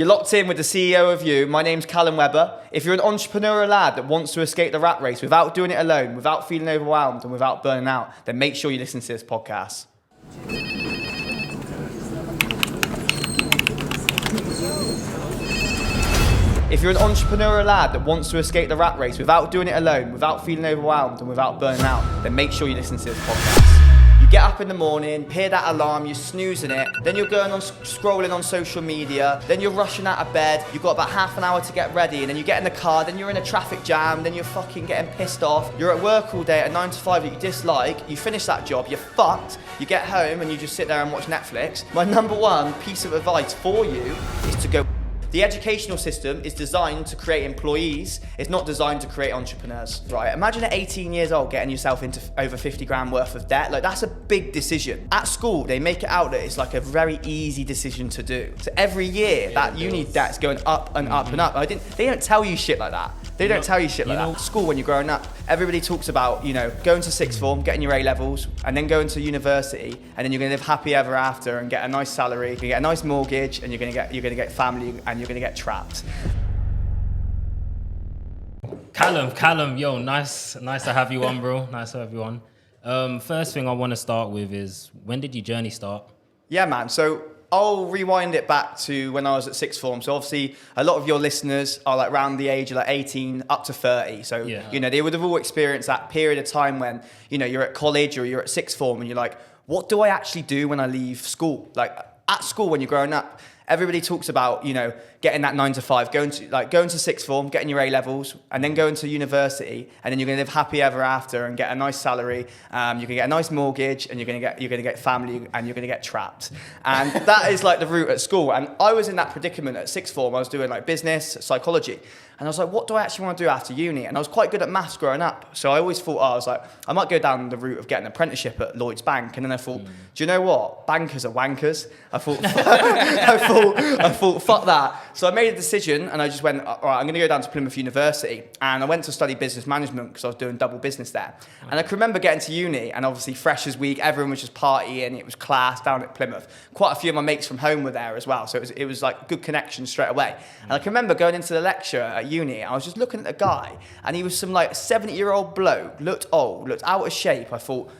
You're locked in with the CEO of You. My name's Callum Webber. If you're an entrepreneurial lad that wants to escape the rat race without doing it alone, without feeling overwhelmed and without burning out, then make sure you listen to this podcast. If you're an entrepreneurial lad that wants to escape the rat race without doing it alone, without feeling overwhelmed and without burning out, then make sure you listen to this podcast. You get up in the morning, hear that alarm, you're snoozing it, then you're going on scrolling on social media, then you're rushing out of bed, you've got about half an hour to get ready, and then you get in the car, then you're in a traffic jam, then you're fucking getting pissed off, you're at work all day at 9 to 5 that you dislike, you finish that job, you're fucked, you get home and you just sit there and watch Netflix. My number one piece of advice for you is to go. The educational system is designed to create employees. It's not designed to create entrepreneurs, right? Imagine at 18 years old getting yourself into over 50 grand worth of debt. Like, that's a big decision. At school, they make it out that it's like a very easy decision to do. So every year, that uni debt's going up and up and up. They don't tell you shit like that. They don't tell you shit like that. At school, when you're growing up, everybody talks about, going to sixth form, getting your A levels, and then going to university, and then you're gonna live happy ever after and get a nice salary, you're gonna get a nice mortgage, and you're gonna get family, and you're gonna get trapped. Callum, yo, nice to have you on, bro. Nice to have you on. First thing I want to start with is, when did your journey start? Yeah, man. So I'll rewind it back to when I was at sixth form. So obviously, a lot of your listeners are like around the age of like 18 up to 30. So, they would have all experienced that period of time when, you're at college or you're at sixth form and you're like, what do I actually do when I leave school? Like, at school, when you're growing up, everybody talks about, getting that 9 to 5, going to sixth form, getting your A levels, and then going to university, and then you're gonna live happy ever after and get a nice salary. You're gonna get a nice mortgage, and you're gonna get family, and you're gonna get trapped. And that is like the route at school. And I was in that predicament at sixth form. I was doing like business, psychology, and I was like, what do I actually want to do after uni? And I was quite good at maths growing up, so I always thought, I might go down the route of getting an apprenticeship at Lloyd's Bank. And then I thought, do you know what? Bankers are wankers. I thought, fuck that. So I made a decision, and I just went, all right, I'm going to go down to Plymouth University. And I went to study business management because I was doing double business there. And I can remember getting to uni, and obviously Freshers Week, everyone was just partying. It was class down at Plymouth. Quite a few of my mates from home were there as well. So it was like good connection straight away. And I can remember going into the lecture at uni, I was just looking at the guy, and he was some like 70-year-old bloke, looked old, looked out of shape. I thought,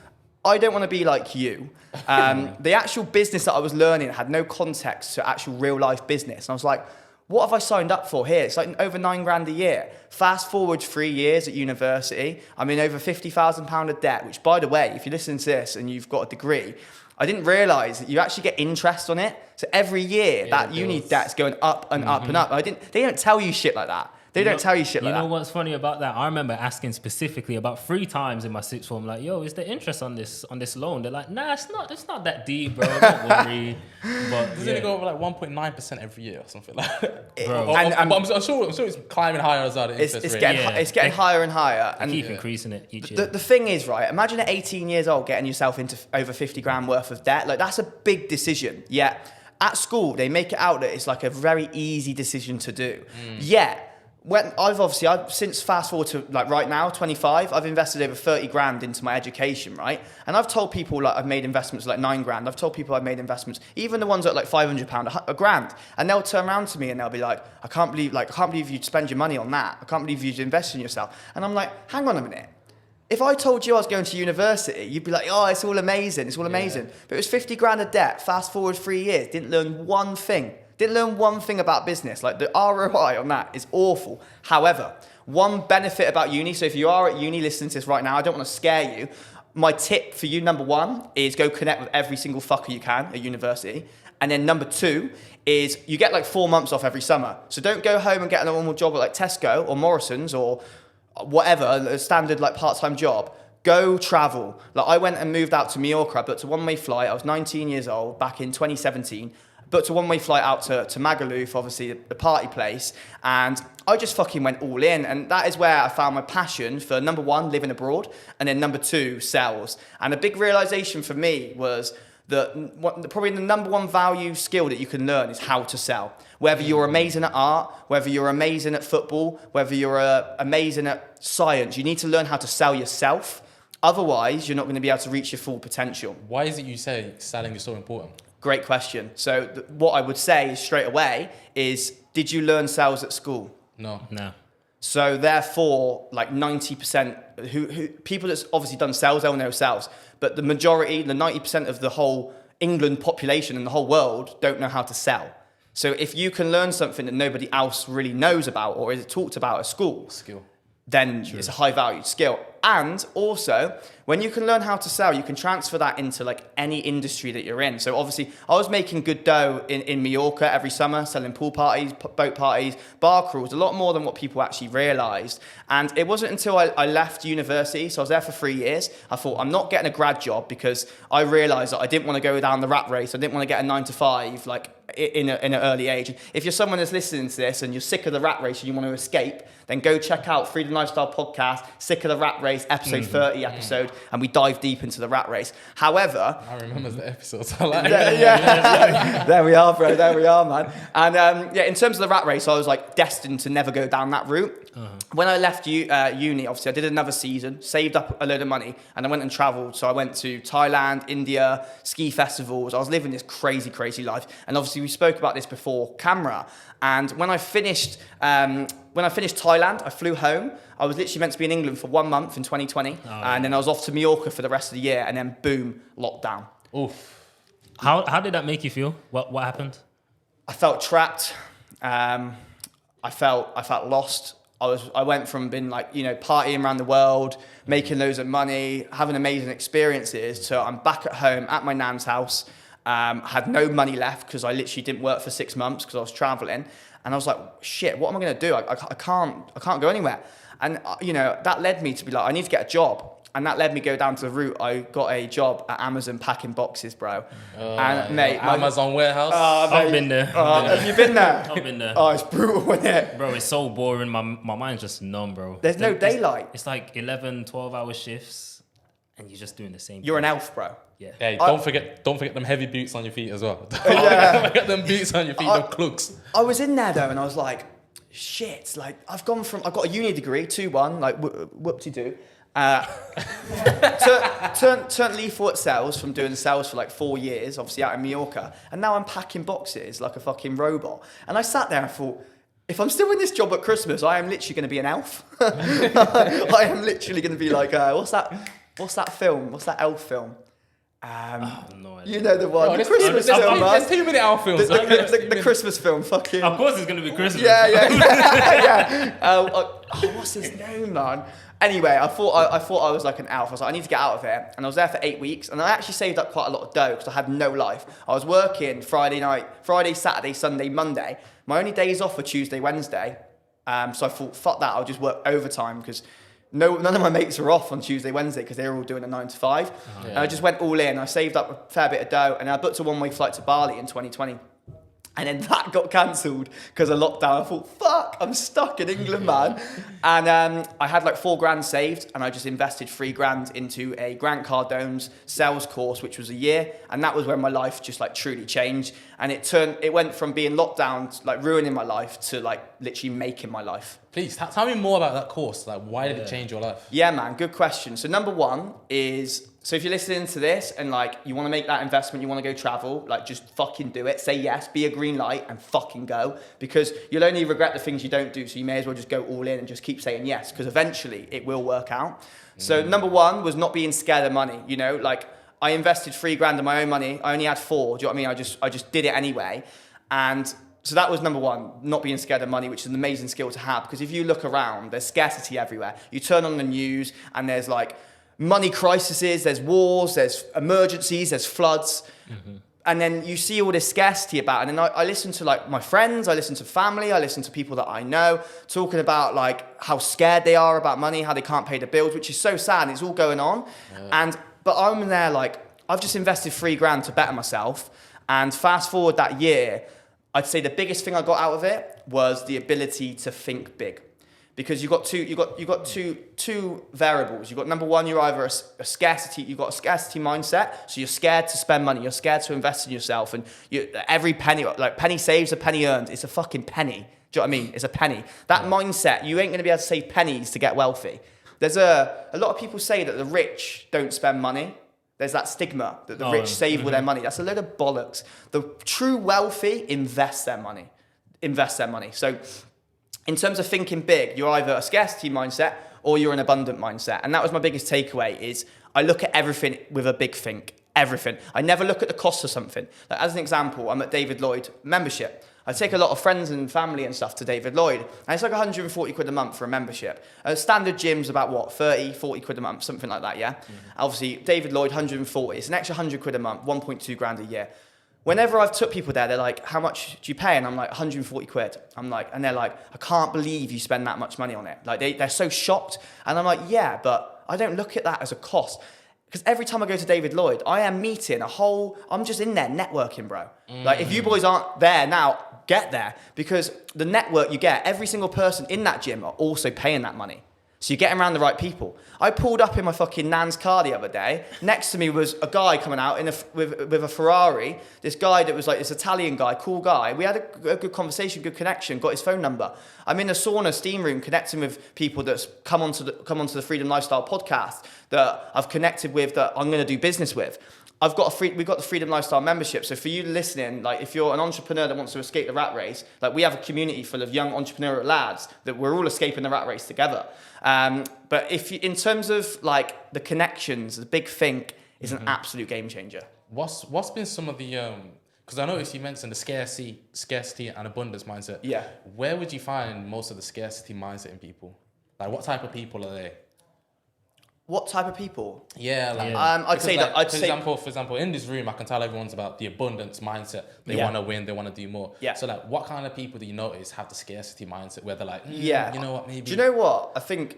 I don't want to be like you. The actual business that I was learning had no context to actual real life business. And I was like, what have I signed up for here? It's like over £9,000 a year. Fast forward 3 years at university, I'm in over £50,000 of debt, which, by the way, if you listen to this and you've got a degree, I didn't realise that you actually get interest on it. So every year, that uni debt's going up and up and up. They don't tell you shit like that. They don't tell you shit like that. You know what's funny about that? I remember asking specifically about 3 times in my sixth form, like, yo, is there interest on this loan? They're like, nah, it's not that deep, bro. Don't worry. But does it go over like 1.9% every year or something like that? Bro. But I'm sure it's climbing higher as well. It's getting higher and higher. And keep increasing it each year. The thing is, right, imagine at 18 years old getting yourself into over 50 grand worth of debt. Like, that's a big decision. Yeah. At school, they make it out that it's like a very easy decision to do. Yeah. When I've since fast forward to like right now, 25, I've invested over 30 grand into my education, right? And I've told people like I've made investments like 9 grand. I've told people I've made investments, even the ones at like £500, a grand. And they'll turn around to me and they'll be like, I can't believe you'd spend your money on that. I can't believe you'd invest in yourself. And I'm like, hang on a minute. If I told you I was going to university, you'd be like, oh, it's all amazing. But it was 50 grand of debt, fast forward 3 years, didn't learn one thing. Didn't learn one thing about business. Like, the ROI on that is awful. However, one benefit about uni, so if you are at uni listening to this right now, I don't want to scare you. My tip for you, number 1, is go connect with every single fucker you can at university. And then number 2 is you get like 4 months off every summer. So don't go home and get a normal job at like Tesco or Morrison's or whatever, a standard like part-time job. Go travel. Like, I went and moved out to Mallorca, booked a one-way flight. I was 19 years old back in 2017. Booked a one-way flight out to Magaluf, obviously the party place, and I just fucking went all in. And that is where I found my passion for, number 1, living abroad, and then number 2, sales. And a big realization for me was that probably the number 1 value skill that you can learn is how to sell. Whether you're amazing at art, whether you're amazing at football, whether you're amazing at science, you need to learn how to sell yourself. Otherwise, you're not going to be able to reach your full potential. Why is it you say selling is so important? Great question. So what I would say straight away is, did you learn sales at school? No. So therefore, like 90% who people that's obviously done sales, they'll know sales. But the majority, the 90% of the whole England population and the whole world don't know how to sell. So if you can learn something that nobody else really knows about or is talked about at school, then it's a high valued skill. And also, when you can learn how to sell, you can transfer that into like any industry that you're in. So obviously, I was making good dough in Mallorca every summer, selling pool parties, boat parties, bar crawls, a lot more than what people actually realised. And it wasn't until I left university, so I was there for 3 years, I thought, I'm not getting a grad job because I realised that I didn't want to go down the rat race. I didn't want to get a 9 to 5, like in an early age. If you're someone that's listening to this and you're sick of the rat race and you want to escape, then go check out Freedom Lifestyle Podcast, Sick of the Rat Race, episode 30 episode, and we dive deep into the rat race. However, I remember the episodes. I like there we are, bro. There we are, man. And in terms of the rat race, I was like destined to never go down that route. When I left uni, obviously I did another season, saved up a load of money, and I went and travelled. So I went to Thailand, India, ski festivals. I was living this crazy life. And obviously we spoke about this before camera. And when I finished Thailand, I flew home. I was literally meant to be in England for 1 month in 2020. And then I was off to Mallorca for the rest of the year. And then boom, lockdown. Oof. How did that make you feel? What happened? I felt trapped. I felt lost. I went from being like, partying around the world, making loads of money, having amazing experiences, to I'm back at home at my nan's house. Had no money left because I literally didn't work for 6 months because I was traveling. And I was like, shit, what am I going to do? I can't go anywhere. And, that led me to be like, I need to get a job. And that led me go down to the route. I got a job at Amazon packing boxes, bro. And mate, Amazon warehouse. I've been there. Have you been there? I've been there. Oh, it's brutal, isn't it? Bro, it's so boring. My mind's just numb, bro. There's no daylight. It's like 11, 12-hour shifts, and you're just doing the same You're thing. an elf, bro. Yeah. Hey, don't forget them heavy boots on your feet as well. Yeah. Don't forget them boots on your feet, them clugs. I was in there though, and I was like, shit. Like I've got a uni degree, 2-1, like whoop-de-doo. Turned lethal at sales from doing sales for like 4 years, obviously out in Mallorca, and now I'm packing boxes like a fucking robot. And I sat there and thought, if I'm still in this job at Christmas, I am literally going to be an elf. I am literally going to be like, what's that film? What's that elf film? No idea. You know the one, the Christmas There's film, man. too many elf films. The Christmas film, fucking. Of course, it's gonna be Christmas. Yeah. What's his name, man? Anyway, I thought I was like an elf. I was like, I need to get out of here. And I was there for 8 weeks. And I actually saved up quite a lot of dough because I had no life. I was working Friday, Saturday, Sunday, Monday. My only days off were Tuesday, Wednesday. So I thought, fuck that, I'll just work overtime because none of my mates were off on Tuesday, Wednesday because they were all doing a 9 to 5. And I just went all in. I saved up a fair bit of dough. And I booked a one-way flight to Bali in 2020. And then that got cancelled because of lockdown. I thought, fuck, I'm stuck in England, man. And I had like 4 grand saved, and I just invested 3 grand into a Grant Cardone's sales course, which was a year. And that was when my life just like truly changed. And it went from being locked down, like ruining my life, to like literally making my life. Please, tell me more about that course. Like, why did it change your life? Yeah, man, good question. So number one is, so if you're listening to this and like you want to make that investment, you want to go travel, like just fucking do it. Say yes, be a green light and fucking go, because you'll only regret the things you don't do. So you may as well just go all in and just keep saying yes, because eventually it will work out. So number one was not being scared of money. Like I invested 3 grand of my own money. I only had 4. Do you know what I mean? I just did it anyway. And so that was number one, not being scared of money, which is an amazing skill to have, because if you look around, there's scarcity everywhere. You turn on the news and there's like money crises, there's wars, there's emergencies, there's floods. And then you see all this scarcity about it. And then I listen to like my friends, I listen to family, I listen to people that I know talking about like how scared they are about money, how they can't pay the bills, which is so sad. It's all going on. But I'm there like, I've just invested 3 grand to better myself. And fast forward that year, I'd say the biggest thing I got out of it was the ability to think big. Because you've got two variables. You've got number one, you're either a scarcity, you've got a scarcity mindset, so you're scared to spend money, you're scared to invest in yourself, and every penny, like penny saved, a penny earned, it's a fucking penny. Do you know what I mean? It's a penny. That mindset, you ain't gonna be able to save pennies to get wealthy. There's a lot of people say that the rich don't spend money. There's that stigma that the rich save all their money. That's a load of bollocks. The true wealthy invest their money. So in terms of thinking big, you're either a scarcity mindset or you're an abundant mindset. And that was my biggest takeaway is I look at everything with a big think. Everything. I never look at the cost of something. Like as an example, I'm at David Lloyd membership. I take a lot of friends and family and stuff to David Lloyd, and it's like 140 quid a month for a membership. A standard gym's about what, 30, 40 quid a month, something like that, yeah? Obviously, David Lloyd, 140. It's an extra 100 quid a month, 1.2 grand a year. Whenever I've took people there, they're like, how much do you pay? And I'm like, 140 quid. And they're like, I can't believe you spend that much money on it. Like, they're so shocked. And I'm like, yeah, but I don't look at that as a cost. Because every time I go to David Lloyd, I am meeting I'm just in there networking, bro. Like, if you boys aren't there now, get there. Because the network you get, every single person in that gym are also paying that money. So you're getting around the right people. I pulled up in my fucking nan's car the other day. Next to me was a guy coming out with a Ferrari. This guy that was like this Italian guy, cool guy. We had a good conversation, good connection, got his phone number. I'm in a sauna steam room connecting with people that's come onto the Freedom Lifestyle podcast that I've connected with, that I'm going to do business with. We've got the Freedom Lifestyle membership. So for you listening, like if you're an entrepreneur that wants to escape the rat race, like we have a community full of young entrepreneurial lads that we're all escaping the rat race together. But in terms of like the connections, the big think is an absolute game changer. What's been some of the because I noticed you mentioned the scarcity and abundance mindset. Yeah. Where would you find most of the scarcity mindset in people? Like what type of people are they? What type of people? Yeah, like for example, in this room, I can tell everyone's about the abundance mindset. They want to win, they want to do more. Yeah. So like, what kind of people do you notice have the scarcity mindset, where they're like, you know what, maybe. Do you know what? I think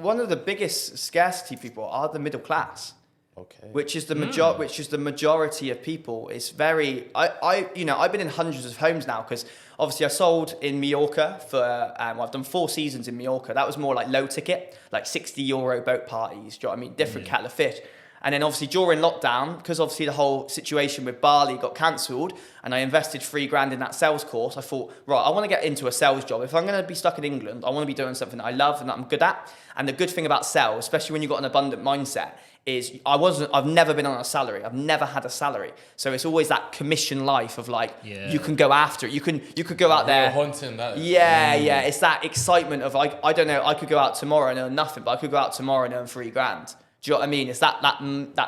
one of the biggest scarcity people are the middle class. Okay. Which is the majority of people. It's very. I've been in hundreds of homes now because obviously I sold in Mallorca for. I've done 4 seasons in Mallorca. That was more like low ticket, like €60 boat parties. Do you know what I mean? Different kettle of fish. And then obviously during lockdown, because obviously the whole situation with Bali got cancelled, and I invested $3,000 in that sales course. I thought, right, I want to get into a sales job. If I'm going to be stuck in England, I want to be doing something that I love and that I'm good at. And the good thing about sales, especially when you've got an abundant mindset, is I've never been on a salary. I've never had a salary. So it's always that commission life of like, you can go after it. You could go out there. Hunting that. Yeah. It's that excitement of like, I don't know, I could go out tomorrow and earn nothing, but I could go out tomorrow and earn $3,000. Do you know what I mean? It's that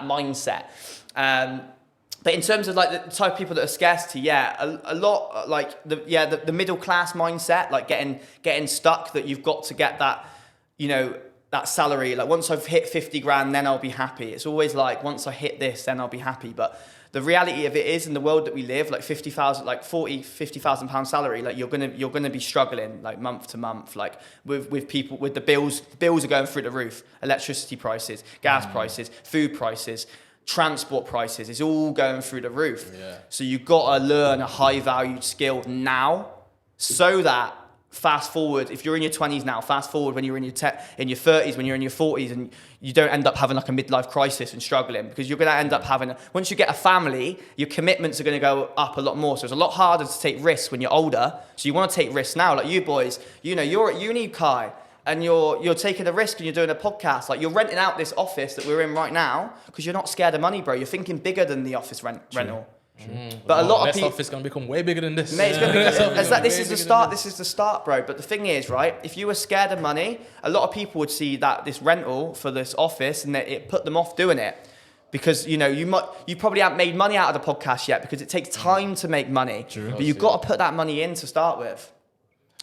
mindset. But in terms of like the type of people that are scarcity, a lot like the middle class mindset, like getting stuck, that you've got to get that, that salary. Like once I've hit 50 grand, then I'll be happy. It's always like once I hit this, then I'll be happy. But the reality of it is, in the world that we live, like 50,000, like 50,000 pound salary, like you're gonna be struggling like month to month, like with people, with the bills. The bills are going through the roof. Electricity prices, gas prices, food prices, transport prices. It's all going through the roof. Yeah. So you've got to learn a high valued skill now, so that fast forward, if you're in your 20s now, fast forward when you're in your 30s, when you're in your 40s, and you don't end up having like a midlife crisis and struggling, because you're going to end up having, once you get a family, your commitments are going to go up a lot more. So it's a lot harder to take risks when you're older. So you want to take risks now. Like you boys, you're at uni, Kai, and you're taking a risk and you're doing a podcast. Like you're renting out this office that we're in right now because you're not scared of money, bro. You're thinking bigger than the office rental. But a lot of people, office gonna become way bigger than this. Mate, it's gonna be, this is the start. This is the start, bro. But the thing is, right? If you were scared of money, a lot of people would see that this rental for this office, and that it put them off doing it, because you probably haven't made money out of the podcast yet, because it takes time to make money. True. But you've got to put that money in to start with.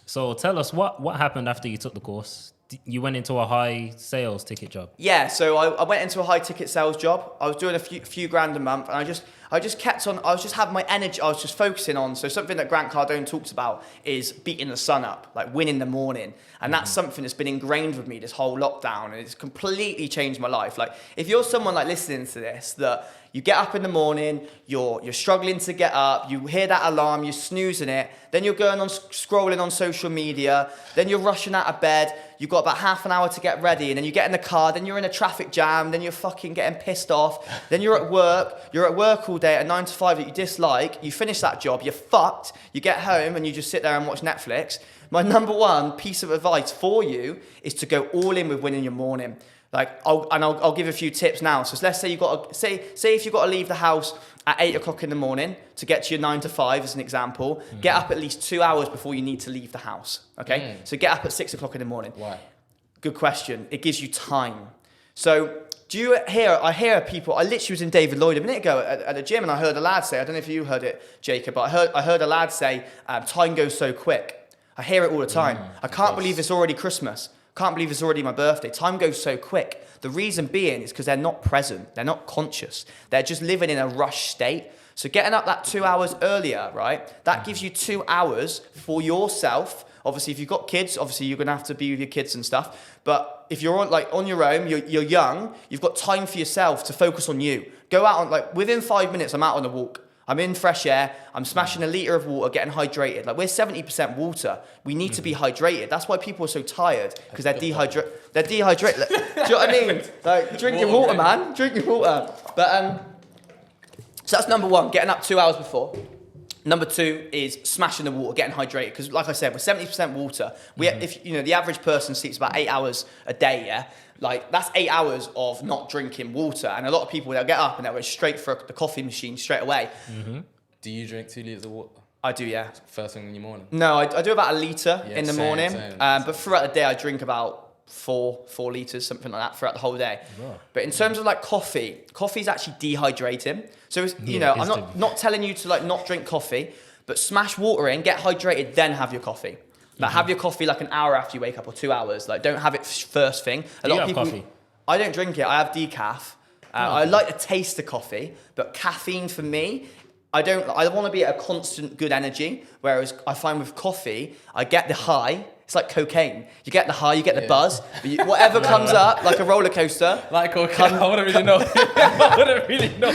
So tell us what happened after you took the course. You went into a high sales ticket job. Yeah, so I went into a high ticket sales job. I was doing a few grand a month, and I just kept on. I was just having my energy. I was just focusing on. So something that Grant Cardone talks about is beating the sun up, like winning the morning, and that's something that's been ingrained with me this whole lockdown, and it's completely changed my life. Like if you're someone like listening to this, that you get up in the morning, you're struggling to get up, you hear that alarm, you're snoozing it, then you're going on scrolling on social media, then you're rushing out of bed, you've got about half an hour to get ready, and then you get in the car, then you're in a traffic jam, then you're fucking getting pissed off, then you're at work all day at 9 to 5 that you dislike, you finish that job, you're fucked, you get home and you just sit there and watch Netflix. My number one piece of advice for you is to go all in with winning your morning. Like, I'll give a few tips now. So let's say if you've got to leave the house at 8 o'clock in the morning to get to your 9 to 5 as an example, get up at least 2 hours before you need to leave the house. Okay? So get up at 6 o'clock in the morning. Why? Good question. It gives you time. So I hear people, I literally was in David Lloyd a minute ago at the gym, and I heard a lad say, I don't know if you heard it, Jacob, but I heard a lad say, time goes so quick. I hear it all the time. I can't believe it's already Christmas. Can't believe it's already my birthday. Time goes so quick. The reason being is because they're not present. They're not conscious. They're just living in a rush state. So getting up that 2 hours earlier, right? That gives you 2 hours for yourself. Obviously, if you've got kids, obviously you're going to have to be with your kids and stuff. But if you're on your own, you're young, you've got time for yourself to focus on you. Go out within 5 minutes, I'm out on a walk. I'm in fresh air. I'm smashing a litre of water, getting hydrated. Like, we're 70% water. We need to be hydrated. That's why people are so tired, because they're dehydrated. Like, do you know what I mean? Like, drink your water, man. Drink your water. But so that's number one, getting up 2 hours before. Number two is smashing the water, getting hydrated. Because, like I said, we're 70% water. If the average person sleeps about 8 hours a day, yeah. Like, that's 8 hours of not drinking water. And a lot of people, they'll get up and they'll go straight for the coffee machine straight away. Do you drink 2 litres of water? I do, yeah. First thing in the morning? No, I do about a litre in the same, morning. same. But throughout the day, I drink about 4 litres, something like that, throughout the whole day. Wow. But in terms of like coffee's actually dehydrating. So, I'm not telling you to like not drink coffee, but smash water in, get hydrated, then have your coffee. Like, have your coffee like an hour after you wake up, or 2 hours. Like, don't have it first thing. A lot of people. Coffee? I don't drink it. I have decaf. I like the taste of coffee, but caffeine for me, I want to be at a constant good energy. Whereas I find with coffee, I get the high. It's like cocaine. You get the high, you get the buzz. But whatever comes up, like a roller coaster. Like cocaine. I wouldn't really know. I wouldn't really know.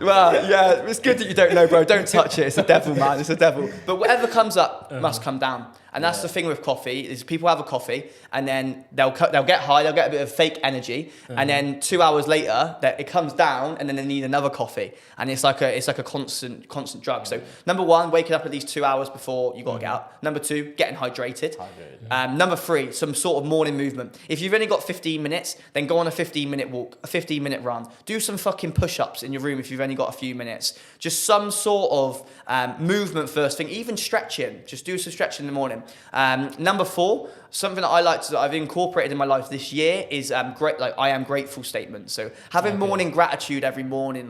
Well, yeah, it's good that you don't know, bro. Don't touch it. It's a devil, man. It's a devil. But whatever comes up must come down. And that's the thing with coffee, is people have a coffee and then they'll get high, they'll get a bit of fake energy, and then 2 hours later it comes down, and then they need another coffee, and it's like a constant drug. So number one, waking up at least 2 hours before you got to get up. Number two, getting hydrated. Number three, some sort of morning movement. If you've only got 15 minutes, then go on a 15-minute walk, a 15-minute run. Do some fucking push-ups in your room if you've only got a few minutes. Just some sort of movement first thing, even stretching. Just do some stretching in the morning. Number four, something that I've incorporated in my life this year is I am grateful statements. So having morning gratitude every morning,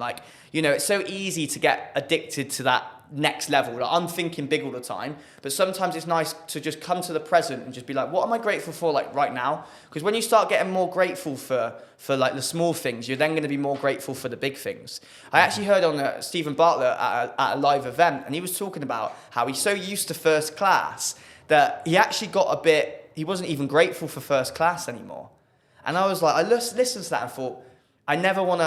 it's so easy to get addicted to that next level. Like, I'm thinking big all the time, but sometimes it's nice to just come to the present and just be like, what am I grateful for right now? Because when you start getting more grateful for like the small things, you're then going to be more grateful for the big things. I actually heard on Stephen Bartlett at a live event, and he was talking about how he's so used to first class that he actually he wasn't even grateful for first class anymore. And I was like, I listened to that and thought, I never want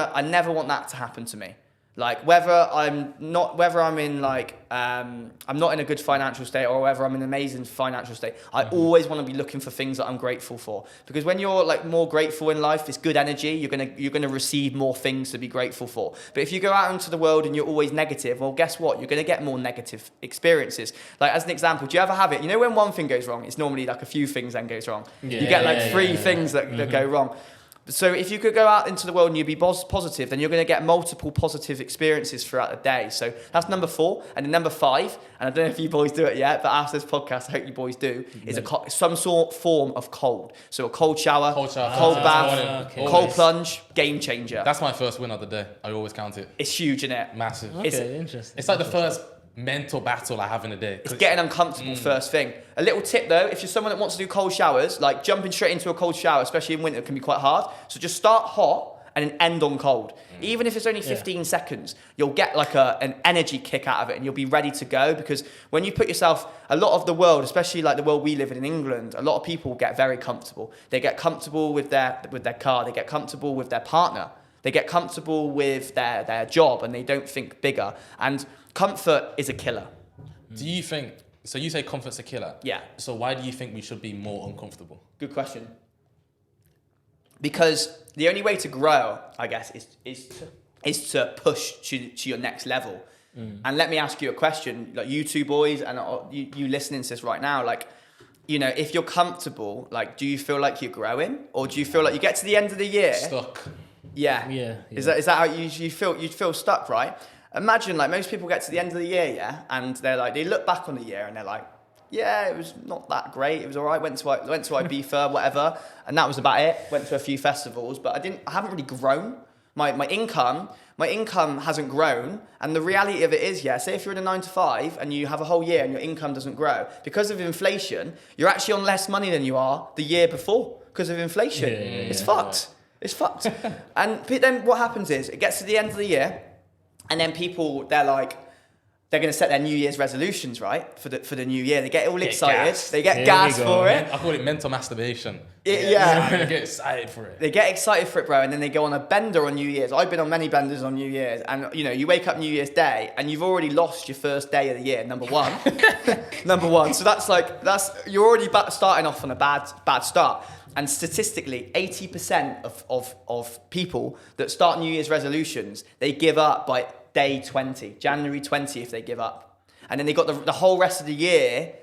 that to happen to me. Like, whether I'm not in I'm not in a good financial state, or whether I'm in an amazing financial state, I always want to be looking for things that I'm grateful for. Because when you're more grateful in life, it's good energy. You're gonna receive more things to be grateful for. But if you go out into the world and you're always negative, well, guess what? You're gonna get more negative experiences. Like, as an example, do you ever have it? When one thing goes wrong, it's normally like a few things then goes wrong. You get three things that go wrong. So if you could go out into the world and you'd be positive, then you're going to get multiple positive experiences throughout the day. So that's number 4. And then number 5, and I don't know if you boys do it yet, but after this podcast, I hope you boys do, is some sort of form of cold. So a cold shower, cold bath, cold plunge, game changer. That's my first win of the day. I always count it. It's huge, isn't it? Massive. Okay, interesting. It's like the first mental battle I have in a day. It's getting uncomfortable first thing. A little tip though, if you're someone that wants to do cold showers, like jumping straight into a cold shower, especially in winter, can be quite hard. So just start hot and then end on cold. Even if it's only 15 seconds, you'll get like an energy kick out of it, and you'll be ready to go. Because when you put yourself, a lot of the world, especially like the world we live in England, a lot of people get very comfortable. They get comfortable with their car, they get comfortable with their partner, they get comfortable with their job, and they don't think bigger. And comfort is a killer. Do you think, so you say comfort's a killer? Yeah. So why do you think we should be more uncomfortable? Good question. Because the only way to grow, I guess, is to push to your next level. And let me ask you a question, like you two boys, and you listening to this right now, like, if you're comfortable, like, do you feel like you're growing, or do you feel like you get to the end of the year stuck? Yeah. Is that how you feel? You feel stuck, right? Imagine, like, most people get to the end of the year, yeah, and they're like, they look back on the year and they're like, yeah, it was not that great. It was all right. Went to Ibiza, whatever, and that was about it. Went to a few festivals, but I haven't really grown. My income hasn't grown, and the reality of it is, yeah, say if you're in a 9 to 5 and you have a whole year and your income doesn't grow because of inflation, you're actually on less money than you are the year before because of inflation. It's fucked. It's fucked. And then what happens is it gets to the end of the year, and then people, they're going to set their New Year's resolutions, right? For the new year. They get all excited. They get gas for it. I call it mental masturbation. Yeah. They get excited for it. They get excited for it, bro, and then they go on a bender on New Year's. I've been on many benders on New Year's, and you wake up New Year's Day and you've already lost your first day of the year, number one. Number one. So you're already starting off on a bad start. And statistically, 80% of people that start New Year's resolutions, they give up by day 20, January 20th, they give up. And then they got the whole rest of the year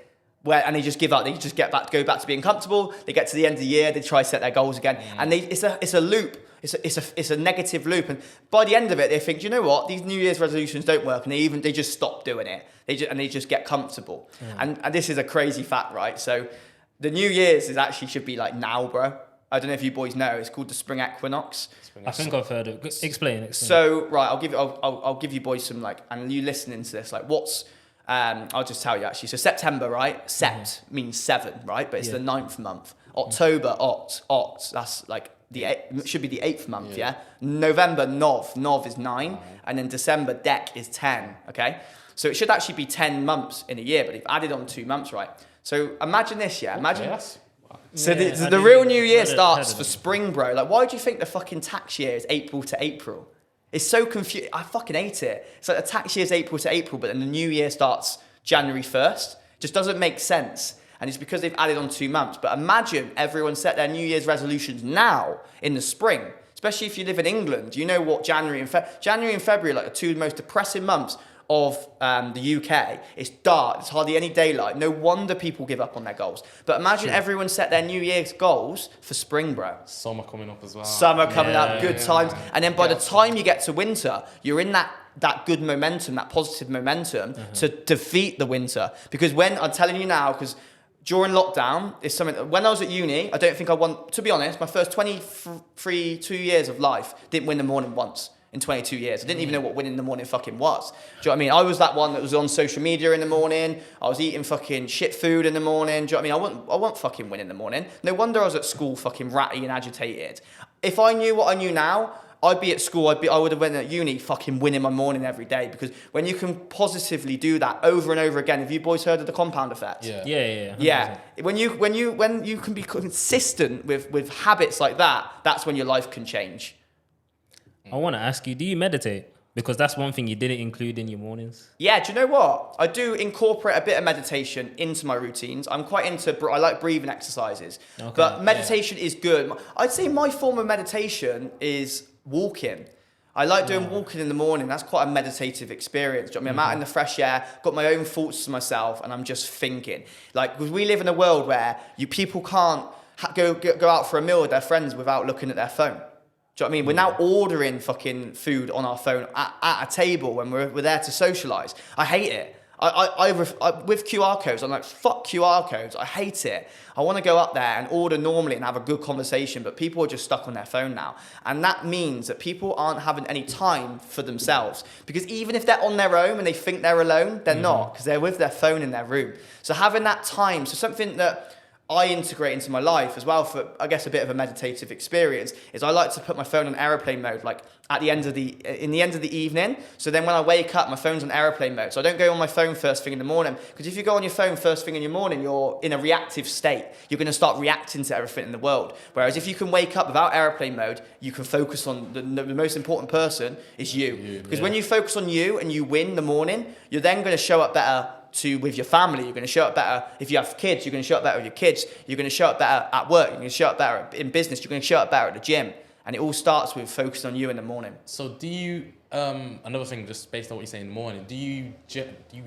and they just give up. They just go back to being comfortable. They get to the end of the year, they try to set their goals again. And it's a loop. It's a negative loop. And by the end of it, they think, you know what? These New Year's resolutions don't work. And they just stop doing it. They just get comfortable. And this is a crazy fact, right? So the New Year's should be like now, bro. I don't know if you boys know. It's called the spring equinox. I think I've heard it. Explain. So right, I'll give you boys some and you listening to this, I'll just tell you actually. So September, right? Sept means 7, right? But it's the 9th month. October, Oct. That's should be the 8th month, yeah? November, Nov is 9, and then December, Dec is 10. Okay, so it should actually be 10 months in a year, but they've added on 2 months, right? So imagine this, yeah. So the real New Year starts for spring, bro. Like, why do you think the fucking tax year is April to April? It's so confusing. I fucking hate it. It's like the tax year is April to April, but then the New Year starts January 1st. Just doesn't make sense. And it's because they've added on 2 months. But imagine everyone set their New Year's resolutions now in the spring. Especially if you live in England. You know what January and February are like the 2 most depressing months of the UK. It's dark. There's hardly any daylight. No wonder people give up on their goals. But imagine everyone set their New Year's goals for spring, bro. Summer coming up as well. Summer coming up, good times. And then by the time you get to winter, you're in that good momentum, that positive momentum to defeat the winter. Because I'm telling you now, because during lockdown, it's something, when I was at uni, I don't think I won, to be honest, my first 2 years of life, didn't win the morning once. In 22 years. I didn't even know what winning in the morning fucking was. Do you know what I mean? I was that one that was on social media in the morning. I was eating fucking shit food in the morning. Do you know what I mean? I won't fucking win in the morning. No wonder I was at school fucking ratty and agitated. If I knew what I knew now, I'd be at school, I would have been at uni fucking winning my morning every day, because when you can positively do that over and over again, have you boys heard of the compound effect? Yeah. When you can be consistent with habits like that, that's when your life can change. I want to ask you, do you meditate? Because that's one thing you didn't include in your mornings. Yeah, do you know what? I do incorporate a bit of meditation into my routines. I like breathing exercises. Okay, but meditation is good. I'd say my form of meditation is walking. I like doing walking in the morning. That's quite a meditative experience. Do you know what I mean? I'm out in the fresh air, got my own thoughts to myself, and I'm just thinking. Because we live in a world where people can't go out for a meal with their friends without looking at their phone. Do you know what I mean? We're now ordering fucking food on our phone at a table when we're there to socialise. I hate it. With QR codes, I'm like, fuck QR codes. I hate it. I want to go up there and order normally and have a good conversation, but people are just stuck on their phone now. And that means that people aren't having any time for themselves. Because even if they're on their own and they think they're alone, they're not, because they're with their phone in their room. So having that time, so something that I integrate into my life as well for, I guess, a bit of a meditative experience, is I like to put my phone on airplane mode, like in the end of the evening. So then when I wake up, my phone's on airplane mode. So I don't go on my phone first thing in the morning, because if you go on your phone first thing in your morning, you're in a reactive state. You're going to start reacting to everything in the world. Whereas if you can wake up without airplane mode, you can focus on the most important person is you. Because when you focus on you and you win the morning, you're then going to show up better with your family. You're going to show up better if you have kids. You're going to show up better with your kids. You're going to show up better at work. You're going to show up better in business. You're going to show up better at the gym. And it all starts with focusing on you in the morning. So do you, another thing, just based on what you say in the morning, do you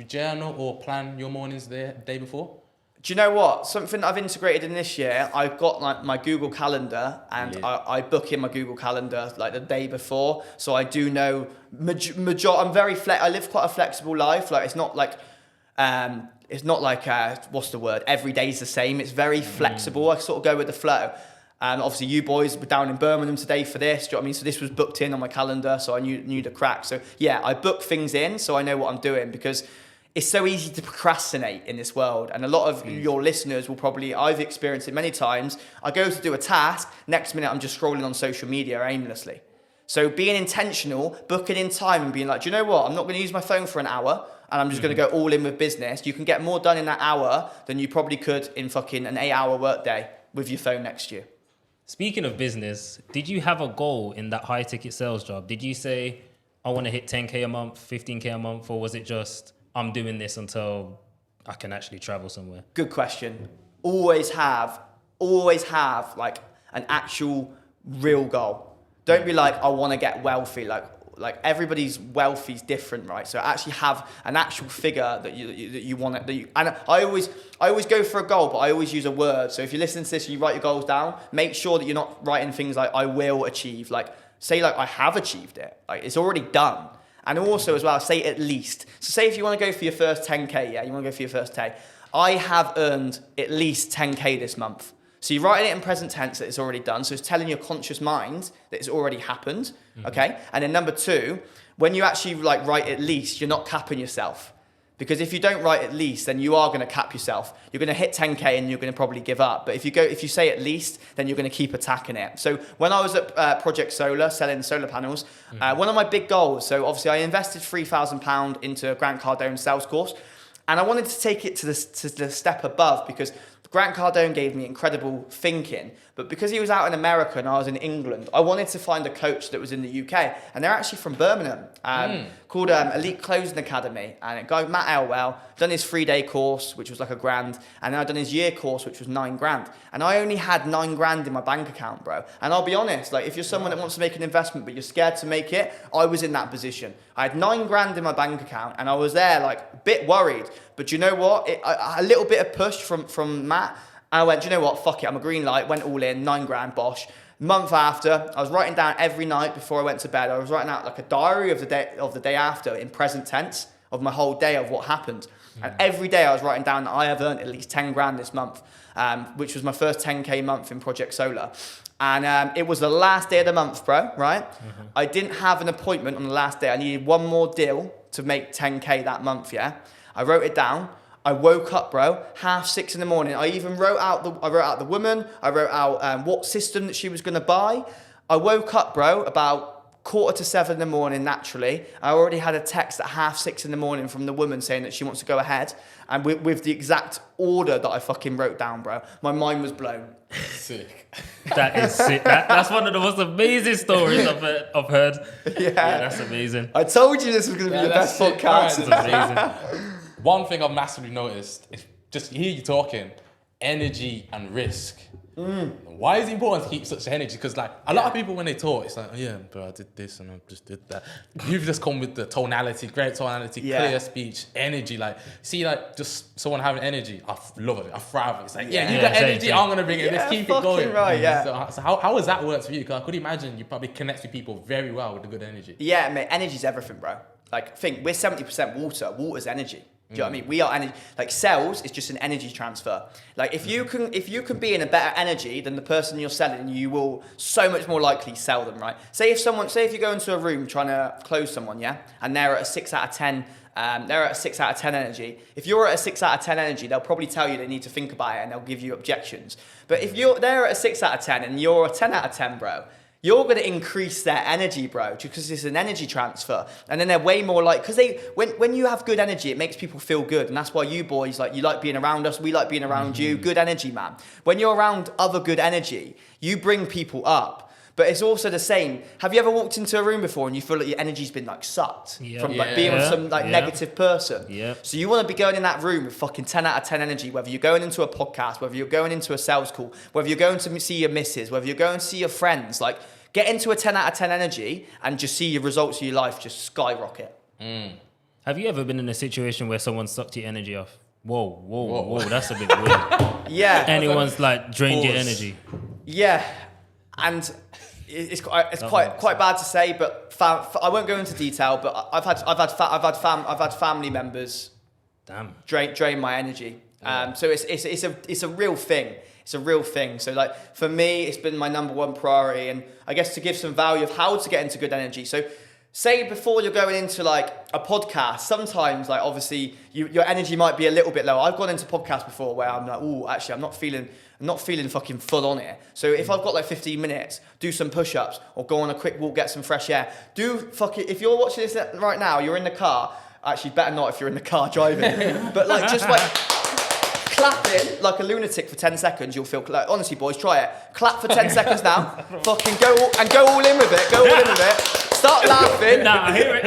journal or plan your mornings the day before? Do you know what? Something that I've integrated in this year, I've got like my Google Calendar, and I book in my Google Calendar like the day before, so I do know. I'm very I live quite a flexible life. Like it's not like what's the word? Every day's the same. It's very flexible. I sort of go with the flow. And obviously, you boys were down in Birmingham today for this. Do you know what I mean? So this was booked in on my calendar, so I knew the crack. So yeah, I book things in so I know what I'm doing, because it's so easy to procrastinate in this world. And a lot of your listeners will probably, I've experienced it many times. I go to do a task, next minute I'm just scrolling on social media aimlessly. So being intentional, booking in time and being like, do you know what? I'm not going to use my phone for an hour and I'm just going to go all in with business. You can get more done in that hour than you probably could in fucking an 8-hour workday with your phone next to you. Speaking of business, did you have a goal in that high ticket sales job? Did you say, I want to hit 10K a month, 15K a month, or was it just, I'm doing this until I can actually travel somewhere? Good question. Always have like an actual real goal. Don't be like, I want to get wealthy. Like everybody's wealthy is different, right? So actually have an actual figure that you want and I always go for a goal, but I always use a word. So if you listen to this and you write your goals down, make sure that you're not writing things like I will achieve. Like say like I have achieved it. Like it's already done. And also as well, say at least. So say if you want to go for your first 10K, yeah, you want to go for your first 10K. I have earned at least 10K this month. So you're writing it in present tense that it's already done. So it's telling your conscious mind that it's already happened, okay? And then number 2, when you actually like write at least, you're not capping yourself. Because if you don't write at least, then you are going to cap yourself. You're going to hit 10K and you're going to probably give up. But if you say at least, then you're going to keep attacking it. So when I was at Project Solar, selling solar panels, one of my big goals, so obviously I invested £3,000 into Grant Cardone's sales course. And I wanted to take it to the step above, because Grant Cardone gave me incredible thinking, but because he was out in America and I was in England, I wanted to find a coach that was in the UK, and they're actually from Birmingham, called Elite Closing Academy, and a guy, Matt Elwell, done his 3-day course, which was like £1,000, and then I'd done his year course, which was £9,000, and I only had £9,000 in my bank account, bro. And I'll be honest, like if you're someone that wants to make an investment but you're scared to make it, I was in that position. I had £9,000 in my bank account, and I was there like a bit worried, but you know what? A little bit of push from Matt. And I went, do you know what? Fuck it. I'm a green light. Went all in, £9,000, bosh. Month after, I was writing down every night before I went to bed. I was writing out like a diary of the day after in present tense of my whole day of what happened. And every day I was writing down that I have earned at least £10,000 this month, which was my first 10K month in Project Solar. And it was the last day of the month, bro, right? I didn't have an appointment on the last day. I needed one more deal to make 10K that month, yeah? I wrote it down. I woke up, bro, 6:30 in the morning. I even wrote out the woman. I wrote out what system that she was going to buy. I woke up, bro, about 6:45 in the morning, naturally. I already had a text at 6:30 in the morning from the woman saying that she wants to go ahead. And with the exact order that I fucking wrote down, bro. My mind was blown. Sick. That is sick. That's one of the most amazing stories I've heard. Yeah, that's amazing. I told you this was going to be the best podcast. It's amazing. One thing I've massively noticed is just hear you talking, energy and risk. Why is it important to keep such energy? Because like a lot of people when they talk, it's like, oh, yeah, bro, I did this and I just did that. You've just come with the tonality, great tonality, clear speech, energy. Like, see, like just someone having energy, I love it. I thrive. It's like, you got energy, same. I'm gonna bring it. Let's keep it going. Right, yeah. So how has that worked for you? Because I could imagine you probably connect with people very well with the good energy. Yeah, mate, energy's everything, bro. Like, think we're 70% water. Water's energy. Do you know what I mean? We are energy. Like sales is just an energy transfer. Like if you can be in a better energy than the person you're selling, you will so much more likely sell them, right? Say if you go into a room trying to close someone, yeah, and they're at a 6 out of 10. They're at a 6 out of 10 energy. If you're at a 6 out of 10 energy, they'll probably tell you they need to think about it and they'll give you objections. But if they're at a 6 out of 10 and you're a 10 out of 10, bro, you're going to increase their energy, bro, because it's an energy transfer. And then they're way more like, because when you have good energy, it makes people feel good. And that's why you boys, like, you like being around us. We like being around you. Good energy, man. When you're around other good energy, you bring people up. But it's also the same. Have you ever walked into a room before and you feel like your energy's been like sucked from like being with some like negative person? Yeah. So you want to be going in that room with fucking 10 out of 10 energy, whether you're going into a podcast, whether you're going into a sales call, whether you're going to see your missus, whether you're going to see your friends, like get into a 10 out of 10 energy and just see your results of your life just skyrocket. Have you ever been in a situation where someone sucked your energy off? Whoa. That's a bit weird. Yeah. Anyone's like drained your Pause. energy. Yeah, and it's quite bad to say, but I won't go into detail. But I've had family members Damn. drain my energy. So it's a real thing. It's a real thing. So like for me, it's been my number one priority, and I guess to give some value of how to get into good energy. So say before you're going into like a podcast, sometimes like obviously your energy might be a little bit low. I've gone into podcasts before where I'm like, oh, actually I'm not feeling fucking full on it. So if I've got like 15 minutes, do some push-ups or go on a quick walk, get some fresh air. If you're watching this right now, you're in the car. Actually, better not if you're in the car driving. But like just like clapping like a lunatic for 10 seconds, you'll feel like, honestly boys, try it. Clap for 10 seconds now. Fucking go all in with it. Start laughing. Nah, I hear it.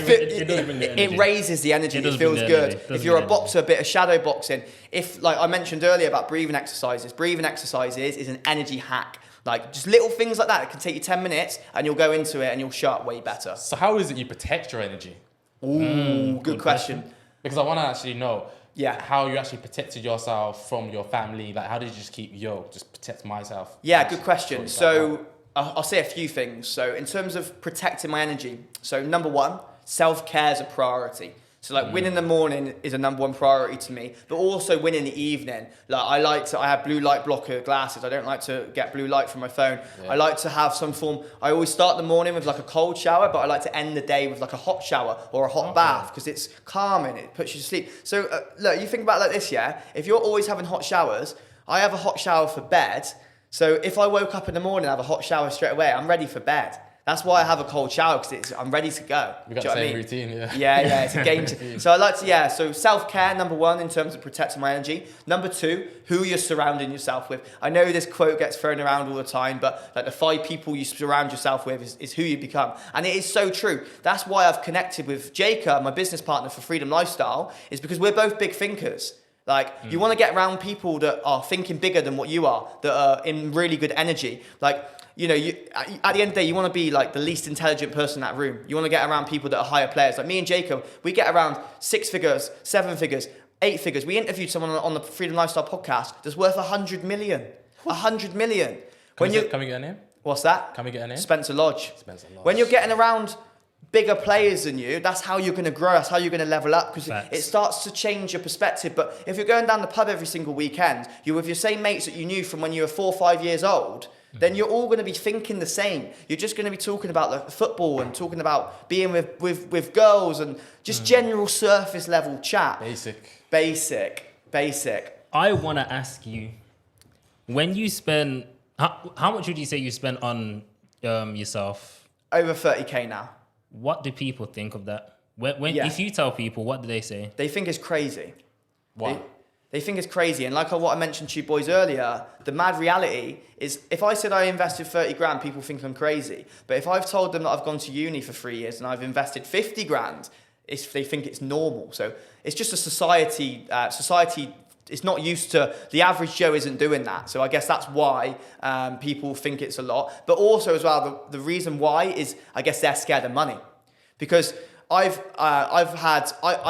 It does bring the energy. It raises the energy. It feels bring the good. energy. If you're a boxer, a bit of shadow boxing. If, like I mentioned earlier about breathing exercises is an energy hack. Like just little things like that. It can take you 10 minutes and you'll go into it and you'll show up way better. So how is it you protect your energy? Ooh, good question. Because I want to actually know Yeah. how you actually protected yourself from your family. Like, how did you just just protect myself? Yeah, good question. So I'll say a few things. So in terms of protecting my energy, so number one, self-care is a priority. So like winning in the morning is a number one priority to me, but also winning in the evening. Like I have blue light blocker glasses. I don't like to get blue light from my phone. Yeah. I like to have some form. I always start the morning with like a cold shower, but I like to end the day with like a hot shower or a hot bath because it's calming. It puts you to sleep. So look, you think about it like this, yeah? If you're always having hot showers, I have a hot shower for bed. So if I woke up in the morning and have a hot shower straight away, I'm ready for bed. That's why I have a cold shower, because I'm ready to go. We got the same routine, yeah. Yeah, it's a game. So I like to, so self-care, number one, in terms of protecting my energy. Number two, who you're surrounding yourself with. I know this quote gets thrown around all the time, but like the 5 people you surround yourself with is who you become. And it is so true. That's why I've connected with Jacob, my business partner for Freedom Lifestyle, is because we're both big thinkers. Like, you want to get around people that are thinking bigger than what you are, that are in really good energy. Like, you know, at the end of the day, you want to be like the least intelligent person in that room. You want to get around people that are higher players. Like me and Jacob, we get around 6 figures, 7 figures, 8 figures. We interviewed someone on the Freedom Lifestyle podcast that's worth 100 million. 100 million. Can we get a name? What's that? Can we get a name? Spencer Lodge. When you're getting around bigger players than you, that's how you're going to grow. That's how you're going to level up, because it starts to change your perspective. But if you're going down the pub every single weekend, you're with your same mates that you knew from when you were 4 or 5 years old, then you're all going to be thinking the same. You're just going to be talking about the football and talking about being with girls and just general surface level chat. Basic. I want to ask you, when you spend, how much would you say you spend on yourself? Over 30k now. What do people think of that? If you tell people, what do they say? They think it's crazy. Why? They think it's crazy. And like what I mentioned to you boys earlier, the mad reality is if I said I invested 30 grand, people think I'm crazy. But if I've told them that I've gone to uni for 3 years and I've invested 50 grand, they think it's normal. So it's just a society is not used to, the average Joe isn't doing that. So I guess that's why people think it's a lot. But also as well, the reason why is, I guess they're scared of money. Because I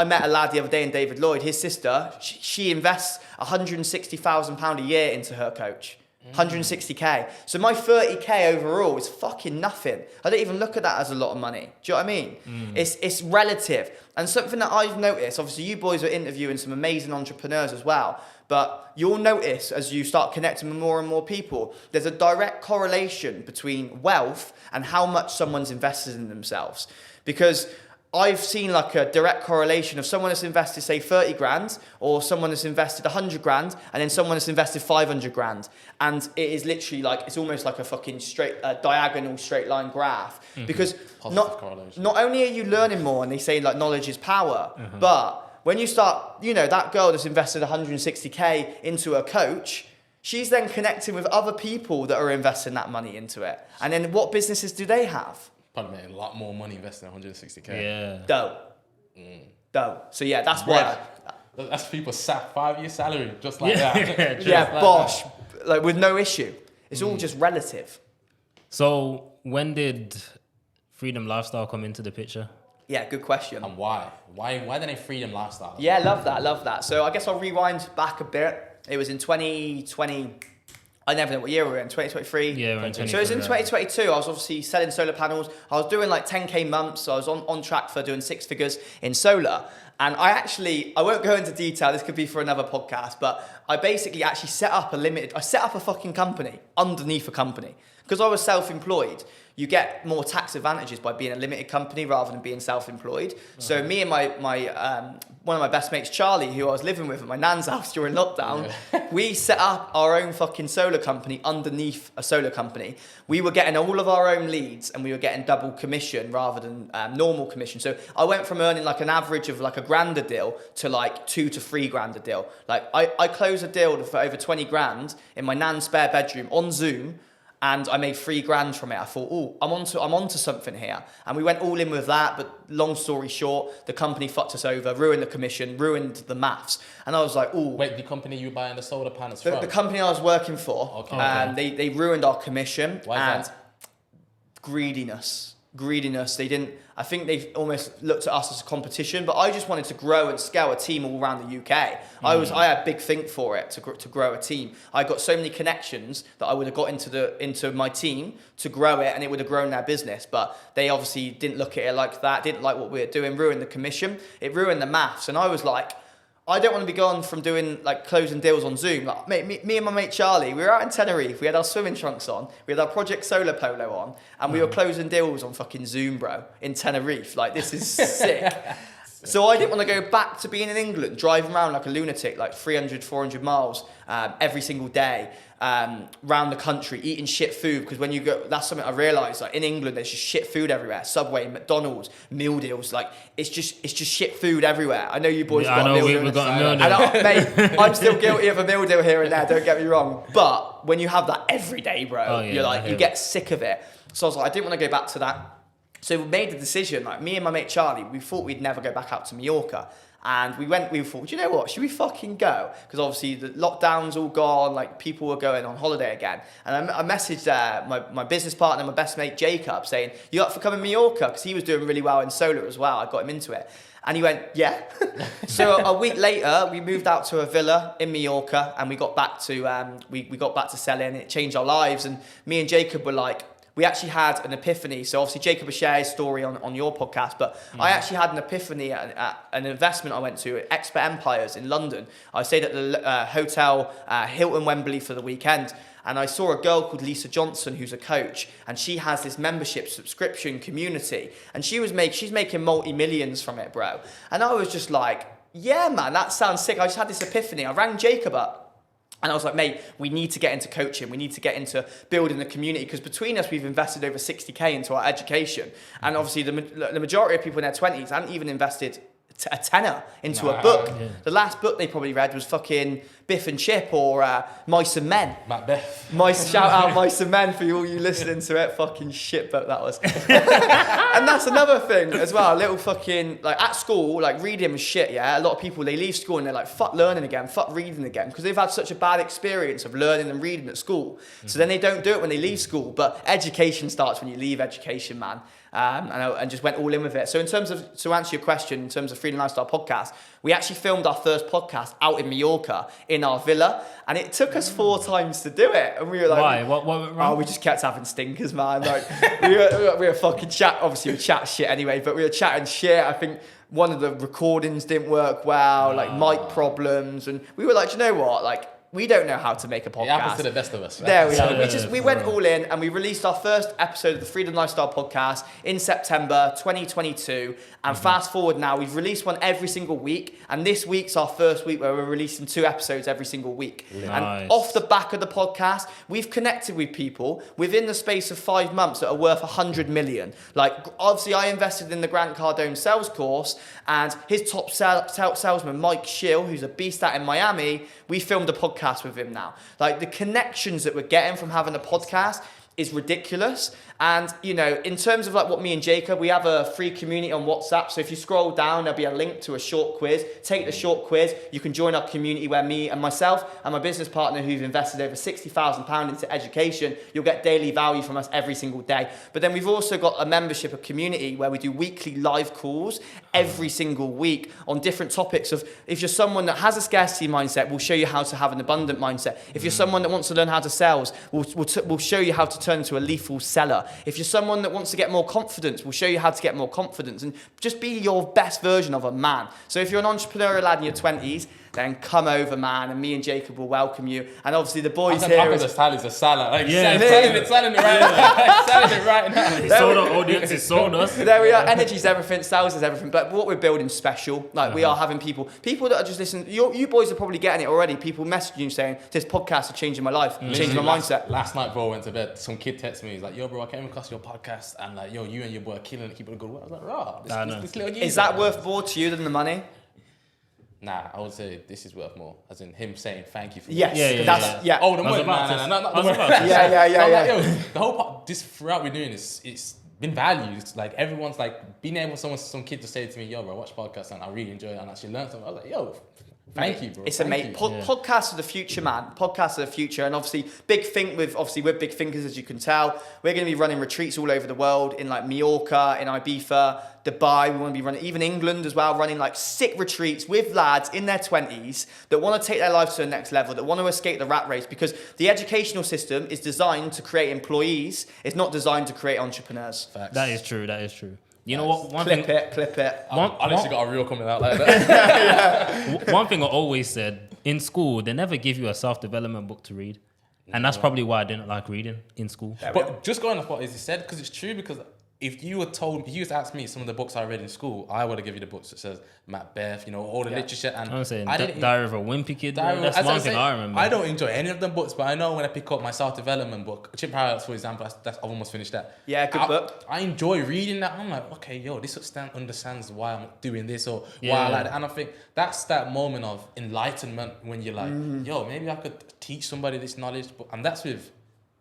met a lad the other day in David Lloyd. His sister, she invests £160,000 a year into her coach. 160k. So my 30k overall is fucking nothing. I don't even look at that as a lot of money. Do you know what I mean? It's relative. And something that I've noticed, obviously you boys are interviewing some amazing entrepreneurs as well, but you'll notice as you start connecting with more and more people, there's a direct correlation between wealth and how much someone's invested in themselves. Because I've seen like a direct correlation of someone that's invested, say, 30 grand, or someone that's invested 100 grand, and then someone that's invested 500 grand. And it is literally like, it's almost like a fucking diagonal straight line graph. Because not only are you learning more, and they say like knowledge is power, but when you start, that girl that's invested 160k into a coach, she's then connecting with other people that are investing that money into it. And then what businesses do they have? Probably made a lot more money investing in 160k. Yeah. Dope. So yeah, that's why. That's people's 5-year salary, just like that. Bosh. Like with no issue. It's all just relative. So when did Freedom Lifestyle come into the picture? Yeah, good question. And why? Why didn't they freedom lifestyle? Yeah, love that. So I guess I'll rewind back a bit. It was in 2020. I never know what year we were in, 2023? Yeah, we're in 2023. So it was in 2022. I was obviously selling solar panels. I was doing like 10K months. So I was on track for doing 6 figures in solar. And I won't go into detail, this could be for another podcast, but I basically actually set up a fucking company underneath a company. Because I was self-employed, you get more tax advantages by being a limited company rather than being self-employed. So me and my one of my best mates, Charlie, who I was living with at my nan's house during lockdown, we set up our own fucking solar company underneath a solar company. We were getting all of our own leads and we were getting double commission rather than normal commission. So I went from earning like an average of like $1,000 a deal to like $2,000 to $3,000 a deal. Like I closed a deal for over 20 grand in my nan's spare bedroom on Zoom. And I made $3,000 from it. I thought, I'm onto something here. And we went all in with that. But long story short, the company fucked us over, ruined the commission, ruined the maths. And I was like, Wait, the company you were buying the solar panels from? The company I was working for, they ruined our commission. Why is that? Greediness. I think they almost looked at us as a competition, but I just wanted to grow and scale a team all around the UK. I had a big think for it to grow a team. I got so many connections that I would have got into my team to grow it, and it would have grown their business. But they obviously didn't look at it like that, didn't like what we were doing, ruined the commission, it ruined the maths. And I was like, I don't want to be gone from doing like closing deals on Zoom. Like me and my mate Charlie, we were out in Tenerife. We had our swimming trunks on. We had our Project Solar Polo on, and we were closing deals on fucking Zoom, bro, in Tenerife. Like, this is sick. So I didn't want to go back to being in England, driving around like a lunatic, like 300, 400 miles every single day, around the country, eating shit food. Because when you go, that's something I realised, like in England, there's just shit food everywhere. Subway, McDonald's, meal deals, like it's just shit food everywhere. I know you boys got a meal deal. We've got a meal deal. And mate, I'm still guilty of a meal deal here and there, don't get me wrong. But when you have that every day, bro, you're like, you get sick of it. So I was like, I didn't want to go back to that. So we made the decision, like me and my mate Charlie, we thought we'd never go back out to Mallorca. And we thought, do you know what, should we fucking go? Because obviously the lockdown's all gone, like people were going on holiday again. And I messaged my business partner, my best mate Jacob, saying, you up for coming to Mallorca? Because he was doing really well in solar as well. I got him into it. And he went, yeah. So a week later, we moved out to a villa in Mallorca, and we got back to we got back to selling. It changed our lives. And me and Jacob were like, we actually had an epiphany. So obviously Jacob will share his story on your podcast, but I actually had an epiphany at an investment I went to at Expert Empires in London. I stayed at the hotel Hilton Wembley for the weekend, and I saw a girl called Lisa Johnson, who's a coach, and she has this membership subscription community, and she's making multi-millions from it, bro. And I was just like, yeah, man, that sounds sick. I just had this epiphany. I rang Jacob up. And I was like, mate, we need to get into coaching. We need to get into building the community, because between us, we've invested over 60K into our education. And obviously the majority of people in their 20s hadn't even invested a tenner into a book. Yeah. The last book they probably read was fucking Biff and Chip or Mice and Men. Macbeth. Shout out Mice and Men for all you listening to it. Fucking shit book that was. And that's another thing as well. A little fucking, like at school, like reading was shit, yeah? A lot of people, they leave school and they're like, fuck learning again, fuck reading again, because they've had such a bad experience of learning and reading at school. So then they don't do it when they leave school. But education starts when you leave education, man. And just went all in with it. So in terms of, to answer your question, in terms of Freedom Lifestyle Podcast, we actually filmed our first podcast out in Mallorca in our villa, and it took us 4 times to do it. And we were like, why? What went wrong? Oh, we just kept having stinkers, man. Like we were fucking chat. Obviously, we chat shit anyway, but we were chatting shit. I think one of the recordings didn't work well, like mic problems, and we were like, you know what, like, we don't know how to make a podcast. It happens to the best of us. Right? There we are. We went all in, and we released our first episode of the Freedom Lifestyle Podcast in September 2022. And fast forward now, we've released one every single week. And this week's our first week where we're releasing 2 episodes every single week. Nice. And off the back of the podcast, we've connected with people within the space of 5 months that are worth 100 million. Like, obviously, I invested in the Grant Cardone sales course, and his top salesman, Mike Schill, who's a beast out in Miami, we filmed a podcast with him now. Like, the connections that we're getting from having a podcast is ridiculous. And, you know, in terms of like what me and Jacob, we have a free community on WhatsApp. So if you scroll down, there'll be a link to a short quiz. Take the short quiz. You can join our community where me and myself and my business partner, who've invested over £60,000 into education, you'll get daily value from us every single day. But then we've also got a membership, a community where we do weekly live calls every single week on different topics of, if you're someone that has a scarcity mindset, we'll show you how to have an abundant mindset. If you're someone that wants to learn how to sell, we'll show you how to turn into a lethal seller. If you're someone that wants to get more confidence, we'll show you how to get more confidence and just be your best version of a man. So if you're an entrepreneurial lad in your 20s, then come over, man, and me and Jacob will welcome you. And obviously the boys here... I can just tell it's a salad. Like, Yeah. selling it right now. Selling it right now. It's sold our audience, it's sold us. There we are. Energy's everything, sales is everything. But what we're building special. Like we are having people that are just listening. You boys are probably getting it already. People messaging you saying, this podcast is changing my life, changing my mindset. Last night, bro, went to bed. Some kid texted me. He's like, yo, bro, I came across your podcast. And like, yo, you and your boy are killing it, keeping it good. I was like, rah. This little Is that worth more to you than the money? Nah, I would say this is worth more. As in him saying thank you for Yes. Yeah. Yeah. Oh, the I was money. about to- Not I the was money. about to say. Yeah. The whole part, this throughout we're doing is, it's been valued. It's like everyone's like being able, some kid to say to me, yo, bro, watch podcasts and I really enjoy it and actually learn something. I was like, yo, thank you, bro. It's Thank amazing. you. Podcasts are the future, man. Podcasts are the future. And obviously, we're big thinkers, as you can tell. We're going to be running retreats all over the world in like Mallorca, in Ibiza, Dubai. We want to be running, even England as well, running like sick retreats with lads in their 20s that want to take their lives to the next level, that want to escape the rat race, because the educational system is designed to create employees. It's not designed to create entrepreneurs. Facts. That is true. You know what? Clip it. I literally got a reel coming out like that. One thing I always said, in school, they never give you a self-development book to read. And that's probably why I didn't like reading in school. But just going off what Izzy said, because it's true, because if you were asked me some of the books I read in school, I would have given you the books that says Macbeth, you know, all the literature. And I'm saying I didn't, Diary of a Wimpy Kid. Diary of- That's as one I'm thing saying, I remember. I don't enjoy any of them books, but I know when I pick up my self-development book, Chip Paradox, for example, I've almost finished that. Yeah, good book. I enjoy reading that. I'm like, okay, yo, this understands why I'm doing this or why I Yeah. like that. And I think that's that moment of enlightenment when you're like, yo, maybe I could teach somebody this knowledge. And that's with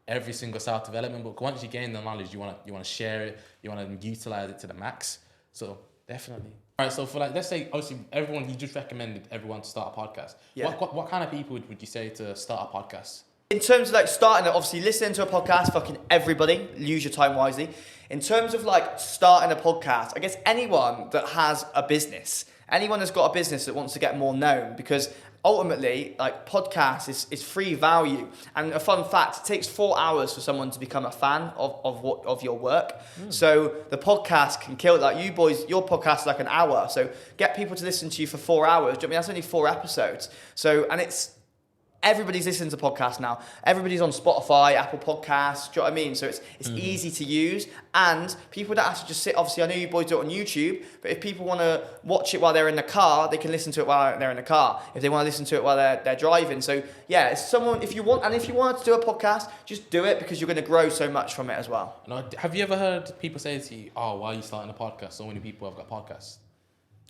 every single self-development book. Once you gain the knowledge, you want to share it, you want to utilize it to the max. So definitely. All right, so for like, let's say, obviously, everyone, you just recommended everyone to start a podcast. Yeah. What kind of people would you say to start a podcast? In terms of like starting, obviously listening to a podcast, fucking everybody, use your time wisely. In terms of like starting a podcast, I guess anyone that has a business, anyone that's got a business that wants to get more known, because ultimately, like podcasts is free value. And a fun fact, it takes 4 hours for someone to become a fan of your work. So the podcast can kill it. Like you boys, your podcast is like an hour. So get people to listen to you for 4 hours. I mean, that's only 4 episodes. So, and everybody's listening to podcasts now. Everybody's on Spotify, Apple Podcasts. Do you know what I mean? So it's easy to use, and people don't have to just sit. Obviously, I know you boys do it on YouTube, but if people want to watch it while they're in the car, they can listen to it while they're in the car. If they want to listen to it while they're driving, so yeah, if you want to do a podcast, just do it, because you're going to grow so much from it as well. Have you ever heard people say to you, "Oh, why are you starting a podcast? So many people have got podcasts."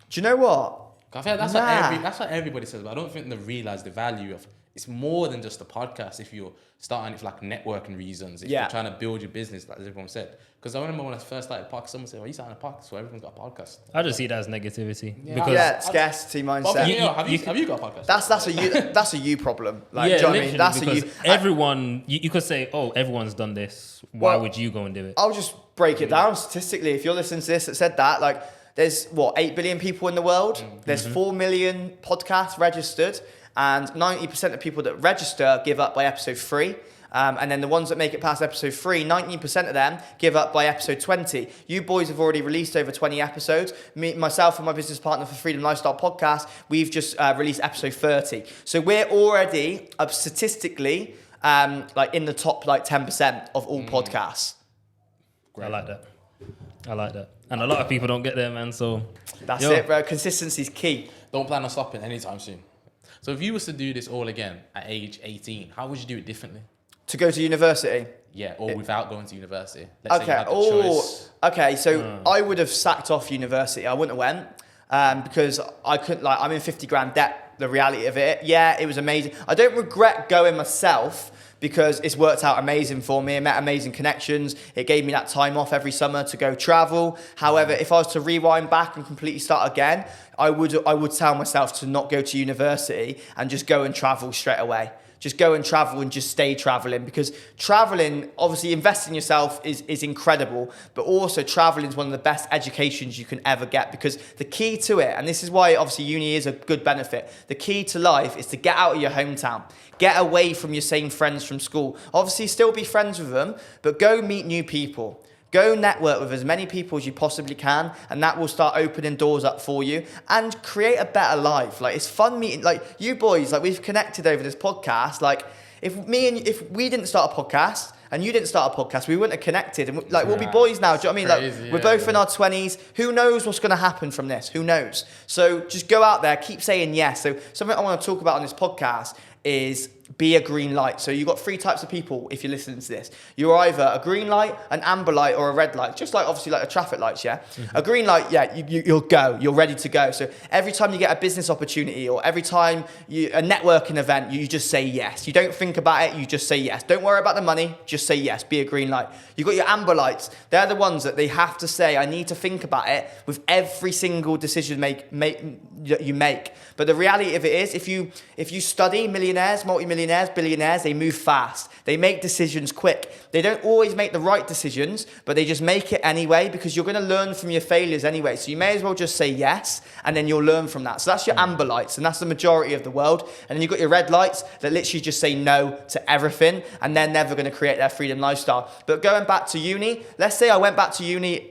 Do you know what? I feel like that's what everybody says, but I don't think they realise the value of. It's more than just a podcast. If you're starting it for like networking reasons, if you're trying to build your business, like everyone said. Because I remember when I first started a podcast, someone said, "Well, you starting a podcast, so everyone's got a podcast." I just see that as negativity. Yeah. Because Scarcity mindset. But have you got a podcast? That's a you problem. Like, yeah, do you know what I mean? That's a because you. everyone, you could say, oh, everyone's done this. Why would you go and do it? I'll just break it down statistically. If you're listening to this that said that, like, there's 8 billion people in the world. There's 4 million podcasts registered, and 90% of people that register give up by episode 3. And then the ones that make it past episode 3, 19% of them give up by episode 20. You boys have already released over 20 episodes. Myself and my business partner for Freedom Lifestyle Podcast, we've just released episode 30. So we're already statistically like in the top 10% of all podcasts. Great. I like that. And a lot of people don't get there, man. So That's it, bro. Consistency is key. Don't plan on stopping anytime soon. So if you was to do this all again at age 18, how would you do it differently? To go to university? Yeah, or without going to university. Let's say you Okay. had the choice. Okay. So I would have sacked off university. I wouldn't have went because I couldn't. I'm in 50 grand debt the reality of it. Yeah, it was amazing. I don't regret going myself because it's worked out amazing for me. I met amazing connections. It gave me that time off every summer to go travel. However, if I was to rewind back and completely start again, I would tell myself to not go to university and just go and travel straight away. Just go and travel and just stay traveling, because traveling, obviously investing in yourself is incredible, but also traveling is one of the best educations you can ever get, because the key to it, and this is why obviously uni is a good benefit, the key to life is to get out of your hometown, get away from your same friends from school. Obviously still be friends with them, but go meet new people. Go network with as many people as you possibly can, and that will start opening doors up for you and create a better life. Like, it's fun meeting, like, you boys, like, we've connected over this podcast. Like, if we didn't start a podcast and you didn't start a podcast, we wouldn't have connected. And we'll be boys now. Do you know what I mean? Crazy, we're both in our 20s. Who knows what's going to happen from this? Who knows? So just go out there, keep saying yes. So something I want to talk about on this podcast is be a green light. So you've got 3 types of people if you're listening to this. You're either a green light, an amber light, or a red light. Just like, obviously, like the traffic lights, yeah? Mm-hmm. A green light, yeah, you'll go. You're ready to go. So every time you get a business opportunity or every time a networking event, you just say yes. You don't think about it, you just say yes. Don't worry about the money, just say yes. Be a green light. You've got your amber lights. They're the ones that they have to say, I need to think about it with every single decision you make. But the reality of it is, if you study millionaires, multimillionaires, billionaires, they move fast. They make decisions quick. They don't always make the right decisions, but they just make it anyway, because you're going to learn from your failures anyway. So you may as well just say yes, and then you'll learn from that. So that's your amber lights, and that's the majority of the world. And then you've got your red lights that literally just say no to everything, and they're never going to create their freedom lifestyle. But going back to uni, let's say I went back to uni,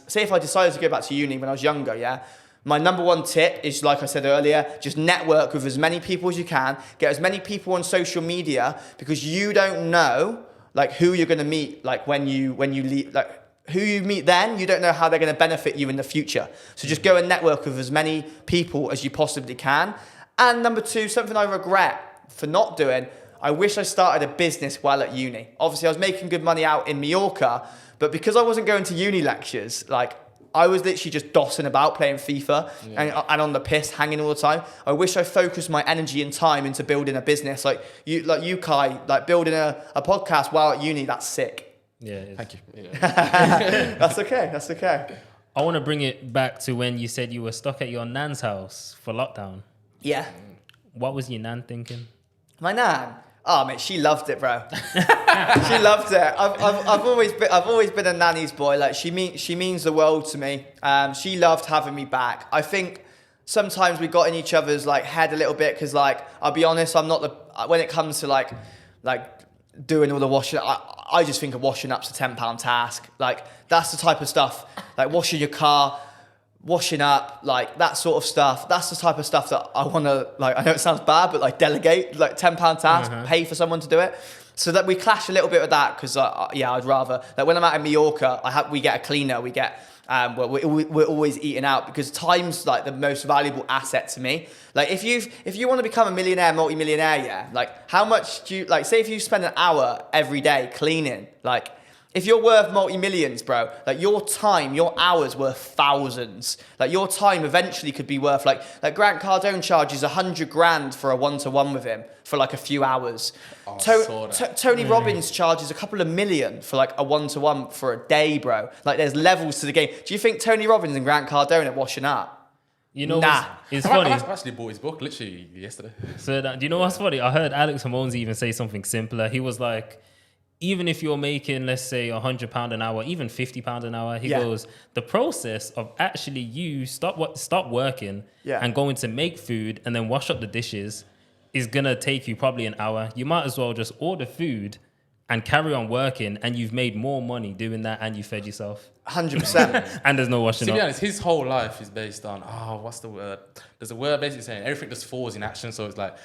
say if I decided to go back to uni when I was younger, yeah? My number one tip is, like I said earlier, just network with as many people as you can. Get as many people on social media, because you don't know like who you're going to meet. Like when you leave, like who you meet then, you don't know how they're going to benefit you in the future. So just go and network with as many people as you possibly can. And number 2, something I regret for not doing, I wish I started a business while at uni. Obviously, I was making good money out in Mallorca, but because I wasn't going to uni lectures, like, I was literally just dossing about playing FIFA and on the piss, hanging all the time. I wish I focused my energy and time into building a business like you, Kai, like building a podcast while at uni. That's sick. Yeah. Thank you. Yeah. That's okay. I want to bring it back to when you said you were stuck at your nan's house for lockdown. Yeah. What was your nan thinking? My nan? Oh, mate, she loved it, bro. She loved it. I've always been a nanny's boy. Like, she means the world to me. She loved having me back. I think sometimes we got in each other's like head a little bit, because, like, I'll be honest, I'm not when it comes to like doing all the washing. I just think of washing up's a £10 task. Like, that's the type of stuff, like washing your car, washing up, like that sort of stuff. That's the type of stuff that I want to, like, I know it sounds bad, but like delegate, like £10 task, pay for someone to do it. So that we clash a little bit with that, because I'd rather, like, when I'm out in Mallorca, we get a cleaner, we get, we're always eating out, because time's like the most valuable asset to me. Like, if you want to become a millionaire, multi-millionaire, yeah, like, how much do you, like, say if you spend an hour every day cleaning, like, if you're worth multi-millions, bro, like, your time, your hours worth thousands. Like, your time eventually could be worth, like Grant Cardone charges 100 grand for a one-to-one with him for like a few hours. Tony Robbins charges a couple of million for like a one-to-one for a day, bro. Like, there's levels to the game. Do you think Tony Robbins and Grant Cardone are washing up? You know, nah. It's funny. I actually bought his book literally yesterday. So do you know what's funny? I heard Alex Ramones even say something simpler. He was like, even if you're making, let's say, £100 an hour, even £50 an hour, he goes, the process of actually you stop working and going to make food and then wash up the dishes is going to take you probably an hour. You might as well just order food and carry on working, and you've made more money doing that, and you fed yourself. 100%. And there's no washing up. To be honest, his whole life is based on, what's the word? There's a word basically saying everything just falls in action. So it's like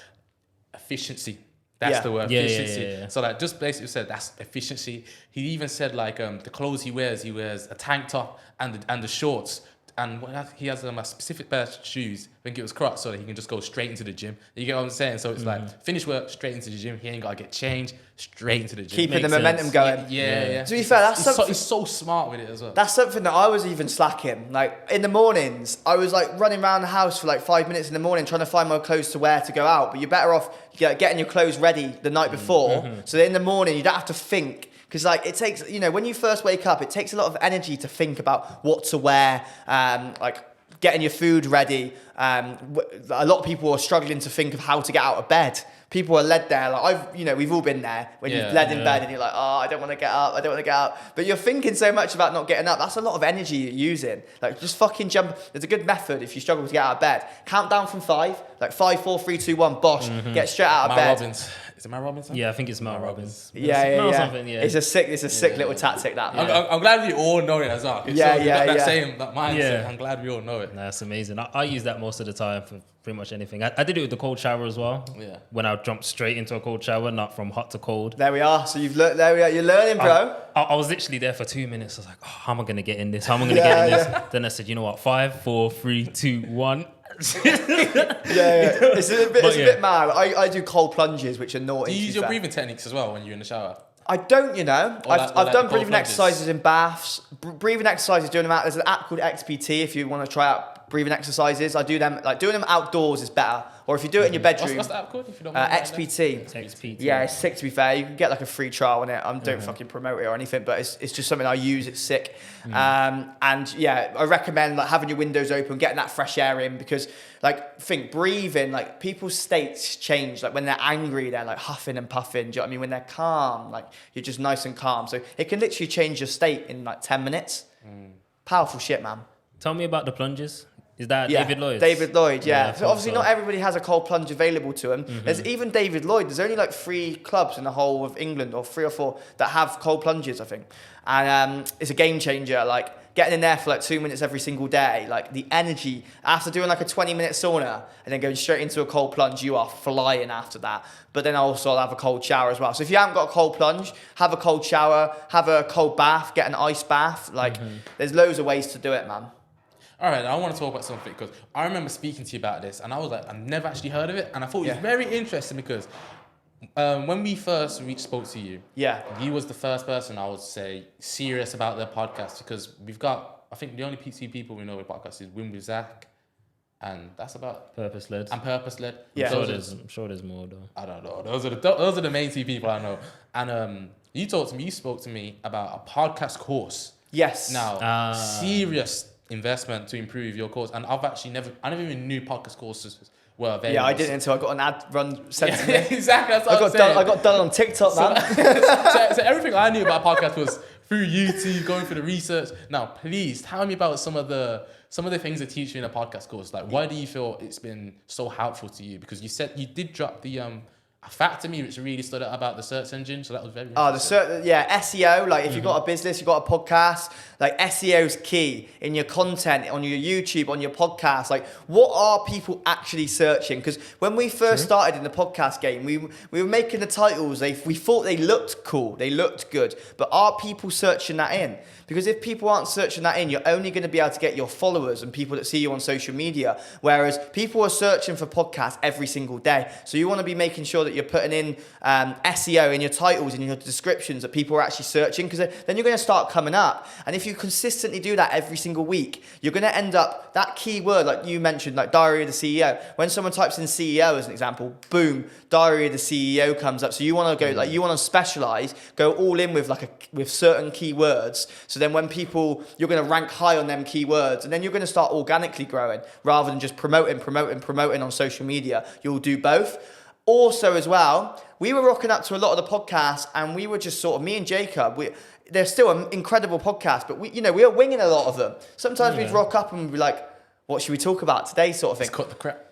efficiency. That's the word, efficiency. Yeah. So like, just basically said that's efficiency. He even said like the clothes he wears a tank top and the shorts And he has a specific pair of shoes, I think it was Crocs, so that he can just go straight into the gym. You get what I'm saying? So it's like, finish work, straight into the gym. He ain't got to get changed, straight into the gym. Keeping the Makes momentum sense. going. Yeah. To be fair, that's something. He's so smart with it as well. That's something that I was even slacking. Like in the mornings, I was like running around the house for like 5 minutes in the morning trying to find my clothes to wear to go out. But you're better off getting your clothes ready the night before. So that in the morning you don't have to think. Because like it takes, when you first wake up, it takes a lot of energy to think about what to wear, like getting your food ready. A lot of people are struggling to think of how to get out of bed. People are led there. Like we've all been there when you've led in bed and you're like, oh, I don't want to get up. I don't want to get up. But you're thinking so much about not getting up. That's a lot of energy you're using. Like just fucking jump. There's a good method if you struggle to get out of bed. Count down from 5, like 5, 4, 3, 2, 1, bosh. Get straight out of bed. Robbins. Is it Mal Robinson? Yeah, I think it's Mal Robbins. Yeah. Something, yeah. It's a sick little tactic that. I'm glad we all know it as well. That same mindset. Yeah. I'm glad we all know it. Nah, that's amazing. I use that most of the time for pretty much anything. I did it with the cold shower as well. Yeah. When I jumped straight into a cold shower, not from hot to cold. There we are. So you've learned. There we are. You're learning, bro. I was literally there for 2 minutes. I was like, oh, how am I going to get in this? How am I going to get in this? Then I said, you know what? 5, 4, 3, 2, 1. It's a bit mad. I do cold plunges, which are naughty. Do you use your breathing techniques as well when you're in the shower? I don't, I've done breathing plunges. exercises in baths. Breathing exercises, doing them out. There's an app called XPT if you want to try out breathing exercises. I do them, like doing them outdoors is better. Or if you do it in your bedroom. What's the app called? If you don't mind XPT. XPT. Yeah, it's sick to be fair. You can get like a free trial on it. I don't fucking promote it or anything, but it's just something I use. It's sick. And yeah, I recommend like having your windows open, getting that fresh air in because breathing, like people's states change. Like when they're angry, they're like huffing and puffing. Do you know what I mean? When they're calm, like you're just nice and calm. So it can literally change your state in like 10 minutes. Powerful shit, man. Tell me about the plunges. Is that David Lloyd? David Lloyd, yeah. So obviously so. not everybody has a cold plunge available to them. There's even David Lloyd. There's only like 3 clubs in the whole of England, or 3 or 4 that have cold plunges, I think. And it's a game changer. Like getting in there for like 2 minutes every single day, like the energy after doing like a 20-minute sauna and then going straight into a cold plunge, you are flying after that. But then also I'll have a cold shower as well. So if you haven't got a cold plunge, have a cold shower, have a cold bath, get an ice bath. Like there's loads of ways to do it, man. All right, I want to talk about something because I remember speaking to you about this and I was like, I've never actually heard of it. And I thought it was very interesting because when we first spoke to you, you was the first person I would say serious about their podcast because we've got, I think the only 2 people we know with podcasts is Win with Zach, and that's about Purpose-led. And purpose-led. Yeah, I'm sure there's more though. I don't know. Those are the main 2 people I know. And you spoke to me about a podcast course. Yes. Now, serious investment to improve your course, and I never even knew podcast courses were available. Yeah, I didn't until I got an ad run sent to me. Exactly, that's what I got done on TikTok, man. So everything I knew about podcast was through YouTube, going through the research. Now, please tell me about some of the things they teach you in a podcast course. Like, why do you feel it's been so helpful to you? Because you said you did drop the a fact to me which really stood out about the search engine, so that was very interesting. SEO, like if you've got a business, you've got a podcast, like SEO is key in your content, on your YouTube, on your podcast. Like what are people actually searching? Because when we first started in the podcast game, we were making the titles, we thought they looked cool, they looked good, but are people searching that in? Because if people aren't searching that in, you're only going to be able to get your followers and people that see you on social media. Whereas people are searching for podcasts every single day. So you want to be making sure that you're putting in SEO in your titles and in your descriptions that people are actually searching, because then you're going to start coming up. And if you consistently do that every single week, you're going to end up, that keyword, like you mentioned, like Diary of the CEO. When someone types in CEO as an example, boom, Diary of the CEO comes up. So you want to go, like you want to specialize, go all in with with certain keywords. So then when people, you're going to rank high on them keywords, and then you're going to start organically growing rather than just promoting on social media. You'll do both. Also as well, we were rocking up to a lot of the podcasts and we were just sort of, me and Jacob, they're still an incredible podcast, but we were winging a lot of them. Sometimes we'd rock up and we'd be like, what should we talk about today, sort of thing. Let's cut the crap.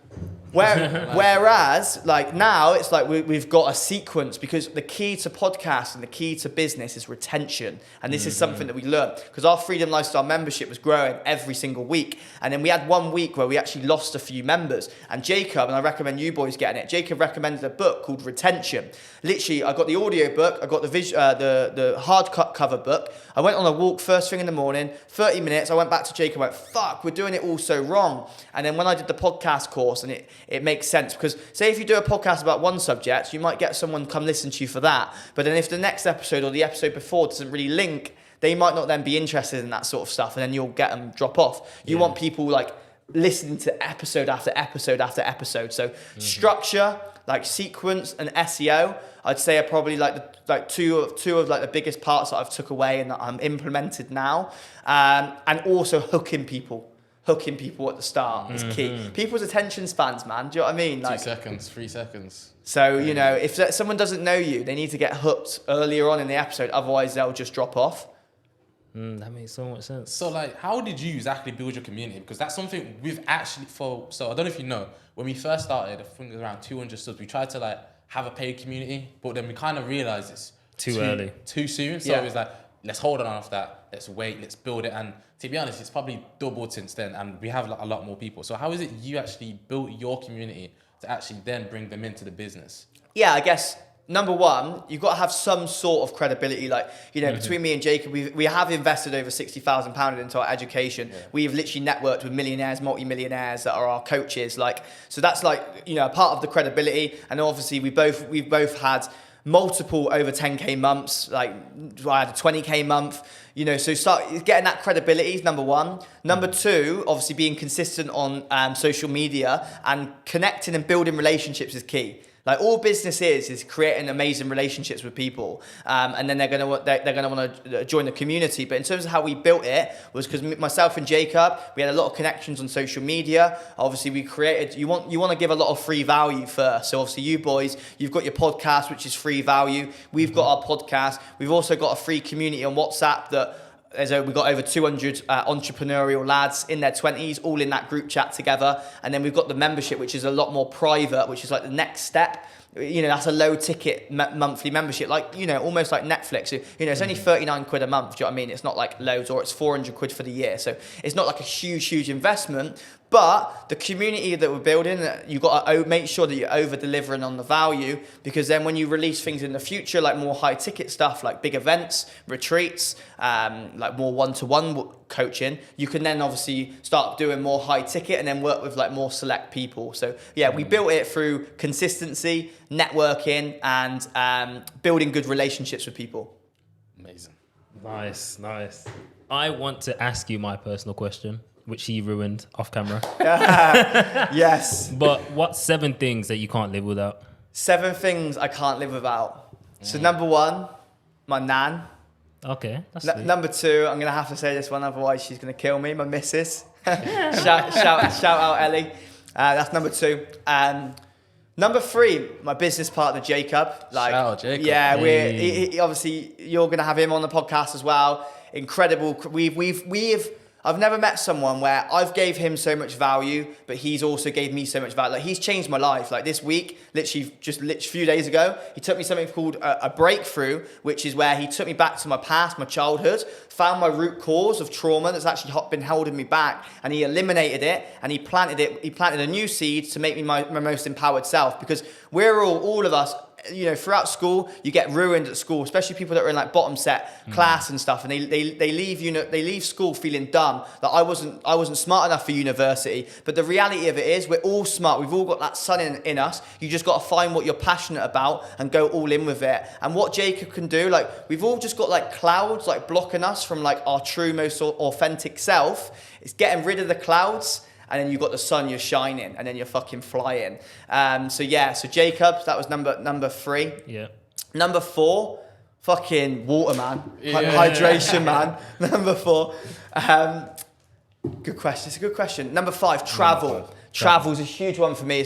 Whereas, like now, it's like we've got a sequence because the key to podcast and the key to business is retention, and this is something that we learned because our Freedom Lifestyle membership was growing every single week, and then we had 1 week where we actually lost a few members. And Jacob, and I recommend you boys getting it. Jacob recommended a book called Retention. Literally, I got the audio book, I got the hard cover book. I went on a walk first thing in the morning, 30 minutes. I went back to Jacob and went, "Fuck, we're doing it all so wrong." And then when I did the podcast course, and it makes sense because say if you do a podcast about one subject, you might get someone come listen to you for that. But then if the next episode or the episode before doesn't really link, they might not then be interested in that sort of stuff, and then you'll get them drop off. You want people like listening to episode after episode after episode. So structure, like sequence, and SEO, I'd say are probably like two of like the biggest parts that I've took away and that I'm implemented now. And also hooking people at the start is key. People's attention spans, man. Do you know what I mean? Like 2 seconds, 3 seconds. So, you know, if someone doesn't know you, they need to get hooked earlier on in the episode. Otherwise, they'll just drop off. That makes so much sense. So, like, how did you exactly build your community? Because that's something we've actually, so I don't know if you know, when we first started, I think it was around 200 subs, we tried to, like, have a paid community, but then we kind of realized it's too early. Too soon. So it was like, let's hold on off that. Let's wait. Let's build it. And to be honest, it's probably doubled since then. And we have like, a lot more people. So how is it you actually built your community to actually then bring them into the business? Yeah, I guess number one, you've got to have some sort of credibility. Like, you know, between me and Jacob, we have invested over £60,000 into our education. Yeah. We've literally networked with millionaires, multi-millionaires that are our coaches. Like, so that's like, you know, part of the credibility. And obviously we've both had multiple over 10K months. Like I had a 20K month, you know, so start getting that credibility is number one. Number two, obviously being consistent on social media and connecting and building relationships is key. Like all business is creating amazing relationships with people, and then they're gonna want to join the community. But in terms of how we built it was because myself and Jacob, we had a lot of connections on social media. Obviously, we created. You want to give a lot of free value first. So obviously, you boys, you've got your podcast, which is free value. We've got our podcast. We've also got a free community on WhatsApp that. We've got over 200 entrepreneurial lads in their 20s, all in that group chat together. And then we've got the membership, which is a lot more private, which is like the next step. You know, that's a low ticket monthly membership, like, you know, almost like Netflix. You know, it's only 39 quid a month. Do you know what I mean? It's not like loads, or it's 400 quid for the year. So it's not like a huge investment. But the community that we're building, you've got to make sure that you're over-delivering on the value, because then when you release things in the future, like more high-ticket stuff, like big events, retreats, like more one-to-one coaching, you can then obviously start doing more high-ticket and then work with like more select people. So yeah, we built it through consistency, networking, and building good relationships with people. Amazing. Nice. I want to ask you my personal question, which he ruined off camera. Yes. But what's 7 things that you can't live without? 7 things I can't live without. So number 1, my nan. Okay, that's Number 2, I'm gonna have to say this one, otherwise she's gonna kill me. My missus. shout out Ellie. That's number 2. Number 3, my business partner Jacob. Like, shout out Jacob. Yeah, he, obviously you're gonna have him on the podcast as well. Incredible. I've never met someone where I've gave him so much value, but he's also gave me so much value. Like, he's changed my life. Like this week, literally a few days ago, he took me something called a breakthrough, which is where he took me back to my past, my childhood, found my root cause of trauma that's actually been holding me back, and he eliminated it, and he planted a new seed to make me my most empowered self. Because we're all of us, you know, throughout school, you get ruined at school, especially people that are in like bottom set class and stuff, and they leave school feeling dumb. That I wasn't smart enough for university. But the reality of it is, we're all smart. We've all got that sun in us. You just got to find what you're passionate about and go all in with it. And what Jacob can do, like, we've all just got like clouds like blocking us from like our true, most authentic self. It's getting rid of the clouds. And then you've got the sun, you're shining, and then you're fucking flying. So Jacob, that was number 3. Yeah. Number 4, fucking water, man. Hydration, man. Number 4. Good question. It's a good question. Number 5, travel. Travel's a huge one for me.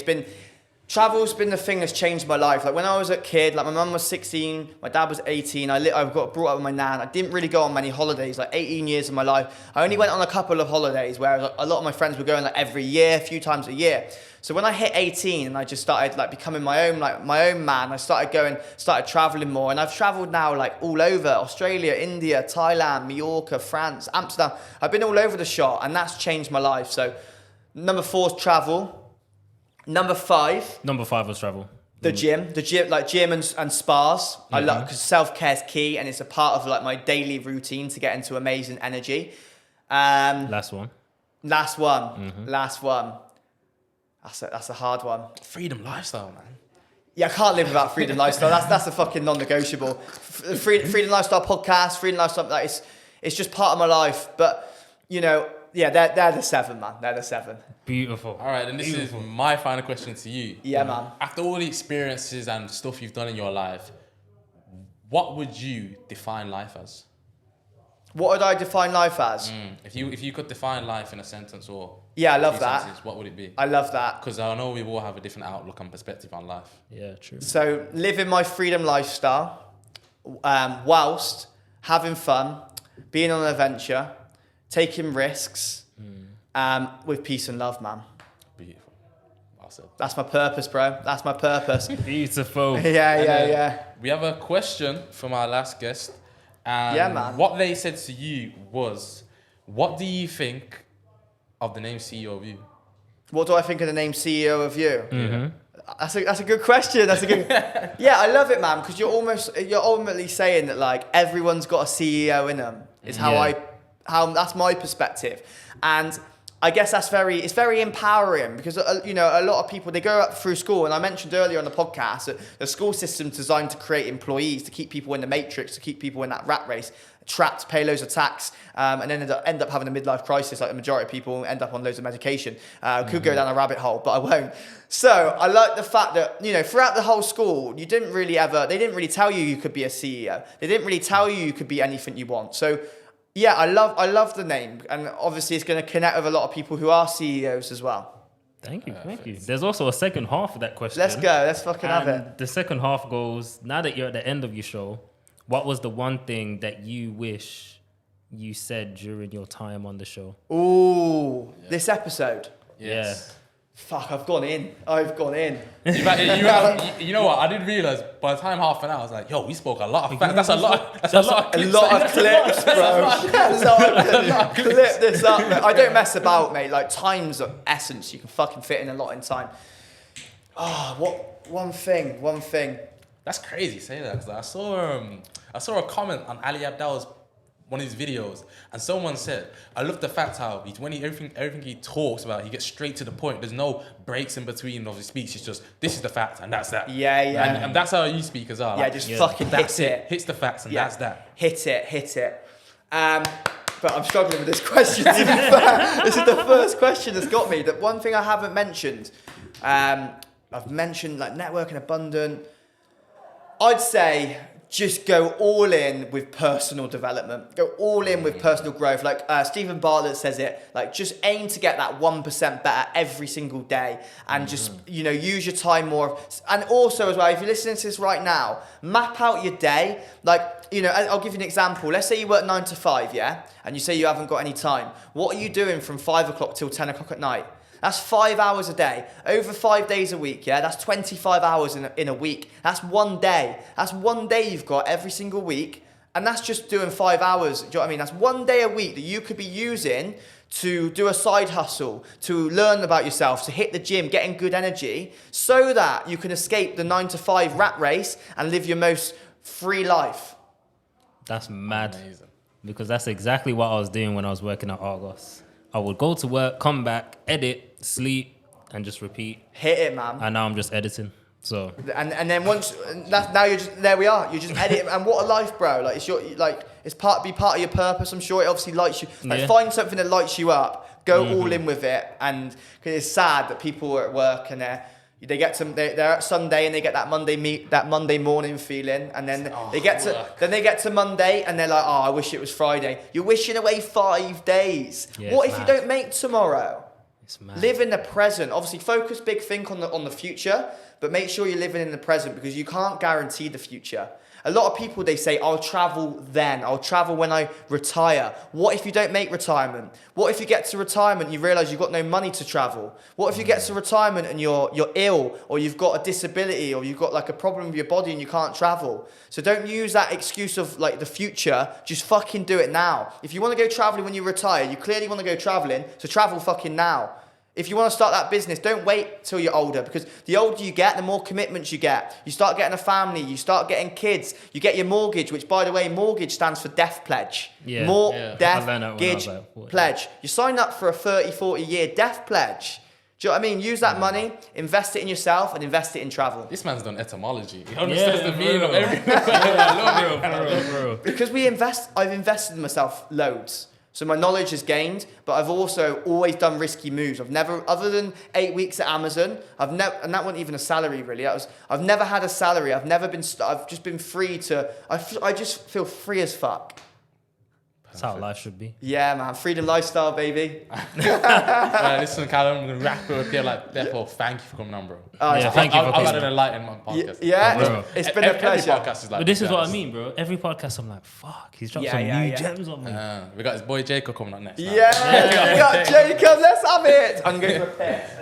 Travel's been the thing that's changed my life. Like when I was a kid, like my mum was 16, my dad was 18. I got brought up with my nan. I didn't really go on many holidays. Like 18 years of my life, I only went on a couple of holidays. Whereas a lot of my friends were going like every year, a few times a year. So when I hit 18 and I just started like becoming my own man, I started traveling more, and I've traveled now like all over Australia, India, Thailand, Mallorca, France, Amsterdam. I've been all over the shop, and that's changed my life. So number 4 is travel. Number 5. Number 5 was travel. The gym, like gym and spas. I love, because self-care is key, and it's a part of like my daily routine to get into amazing energy. Last one. Last one. That's a hard one. Freedom lifestyle, man. Yeah, I can't live without freedom lifestyle. That's a fucking non-negotiable. Freedom lifestyle podcast, freedom lifestyle. Like it's just part of my life. But you know, yeah, they're the 7, man. They're the 7. Beautiful. All right, and this is my final question to you. Yeah, man. After all the experiences and stuff you've done in your life, what would you define life as? What would I define life as? If you could define life in a sentence or yeah, I love few that. sentences, what would it be? I love that. Because I know we all have a different outlook and perspective on life. Yeah, true. So living my freedom lifestyle, whilst having fun, being on an adventure, taking risks, with peace and love, man. Beautiful. Well said. That's my purpose, bro. That's my purpose. Beautiful. Yeah. We have a question from our last guest. And Yeah, man. what they said to you was, what do you think of the name CEO of you? What do I think of the name CEO of you? Mm-hmm. That's a good question. That's a good. Yeah, I love it, man, because you're ultimately saying that like everyone's got a CEO in them. Is how that's my perspective, and I guess it's very empowering, because you know, a lot of people, they go up through school, and I mentioned earlier on the podcast that the school system's designed to create employees, to keep people in the matrix, to keep people in that rat race, trapped, pay loads of tax, and then end up having a midlife crisis, like the majority of people end up on loads of medication. Could go down a rabbit hole, but I won't. So I like the fact that, you know, throughout the whole school, they didn't really tell you could be a CEO. They didn't really tell you could be anything you want. So yeah, I love the name, and obviously it's going to connect with a lot of people who are CEOs as well. Thank you. There's also a second half of that question. Let's go. Let's fucking have it. The second half goes, now that you're at the end of your show, what was the one thing that you wish you said during your time on the show? Ooh, this episode. Yes. Yeah. Fuck, I've gone in. You know what? I didn't realize by the time half an hour, I was like, "Yo, we spoke a lot of facts. That's a lot. That's a lot of clips, bro. Clip this up. Mate. I don't mess about, mate. Like, time's of essence. You can fucking fit in a lot in time. One thing. That's crazy. Say that, 'cause I saw a comment on Ali Abdal's one of his videos, and someone said, "I love the fact how everything he talks about, he gets straight to the point. There's no breaks in between of his speech. It's just, this is the fact, and that's that." Yeah. And that's how you speak as well. Yeah, Like, just fucking hit it. Hits the facts, and that's that. Hit it. But I'm struggling with this question. To be fair. This is the first question that's got me. That one thing I haven't mentioned. I've mentioned like networking abundant. I'd say just go all in with personal development. Go all in with personal growth. Like Stephen Bartlett says it, like just aim to get that 1% better every single day, and just, you know, use your time more. And also as well, if you're listening to this right now, map out your day. Like, you know, I'll give you an example. Let's say you work 9 to 5, yeah? And you say you haven't got any time. What are you doing from 5 o'clock till 10 o'clock at night? That's 5 hours a day, over 5 days a week, yeah? That's 25 hours in a week. That's one day. That's one day you've got every single week, and that's just doing 5 hours. Do you know what I mean? That's one day a week that you could be using to do a side hustle, to learn about yourself, to hit the gym, get in good energy, so that you can escape the 9 to 5 rat race and live your most free life. That's mad. Amazing. Because that's exactly what I was doing when I was working at Argos. I would go to work, come back, edit, sleep, and just repeat. Hit it, man. And now I'm just editing. So and then once now you're just there. We are. You just edit, and what a life, bro! Like it's part of your purpose. I'm sure it obviously lights you. Like find something that lights you up. Go all in with it, and because it's sad that people are at work and they're at Sunday and they get that Monday morning feeling, and then they get to Monday and they're like, I wish it was Friday. You're wishing away 5 days. Yeah, What if you don't make tomorrow? It's mad. Live in the present. Obviously, focus big, think on the future, but make sure you're living in the present because you can't guarantee the future. A lot of people, they say, I'll travel then. I'll travel when I retire. What if you don't make retirement? What if you get to retirement and you realise you've got no money to travel? What if you get to retirement and you're ill, or you've got a disability, or you've got like a problem with your body and you can't travel? So don't use that excuse of like the future. Just fucking do it now. If you want to go travelling when you retire, you clearly want to go travelling, so travel fucking now. If you want to start that business, don't wait till you're older, because the older you get, the more commitments you get. You start getting a family, you start getting kids, you get your mortgage, which, by the way, mortgage stands for death pledge. Yeah. Death pledge. You sign up for a 30, 40-year death pledge. Do you know what I mean? Use that money, invest it in yourself, and invest it in travel. This man's done etymology. He understands the meaning of everything. Bro. Because I've invested in myself loads. So my knowledge is gained, but I've also always done risky moves. I've never, other than 8 weeks at Amazon, and that wasn't even a salary really. I've never had a salary. I've just been free to, I just feel free as fuck. That's how life should be. Yeah, man. Freedom lifestyle, baby. Listen, Callum, I'm going to wrap it up here. Therefore, thank you for coming on, bro. Thank you for I've had coming. an enlightenment podcast. It's been a pleasure. Every podcast is like But this is what I mean, bro. Every podcast, I'm like, fuck, he's dropped some new gems on me. We got his boy Jacob coming up next. Yeah, we got Jacob. Let's have it. I'm going to prepare.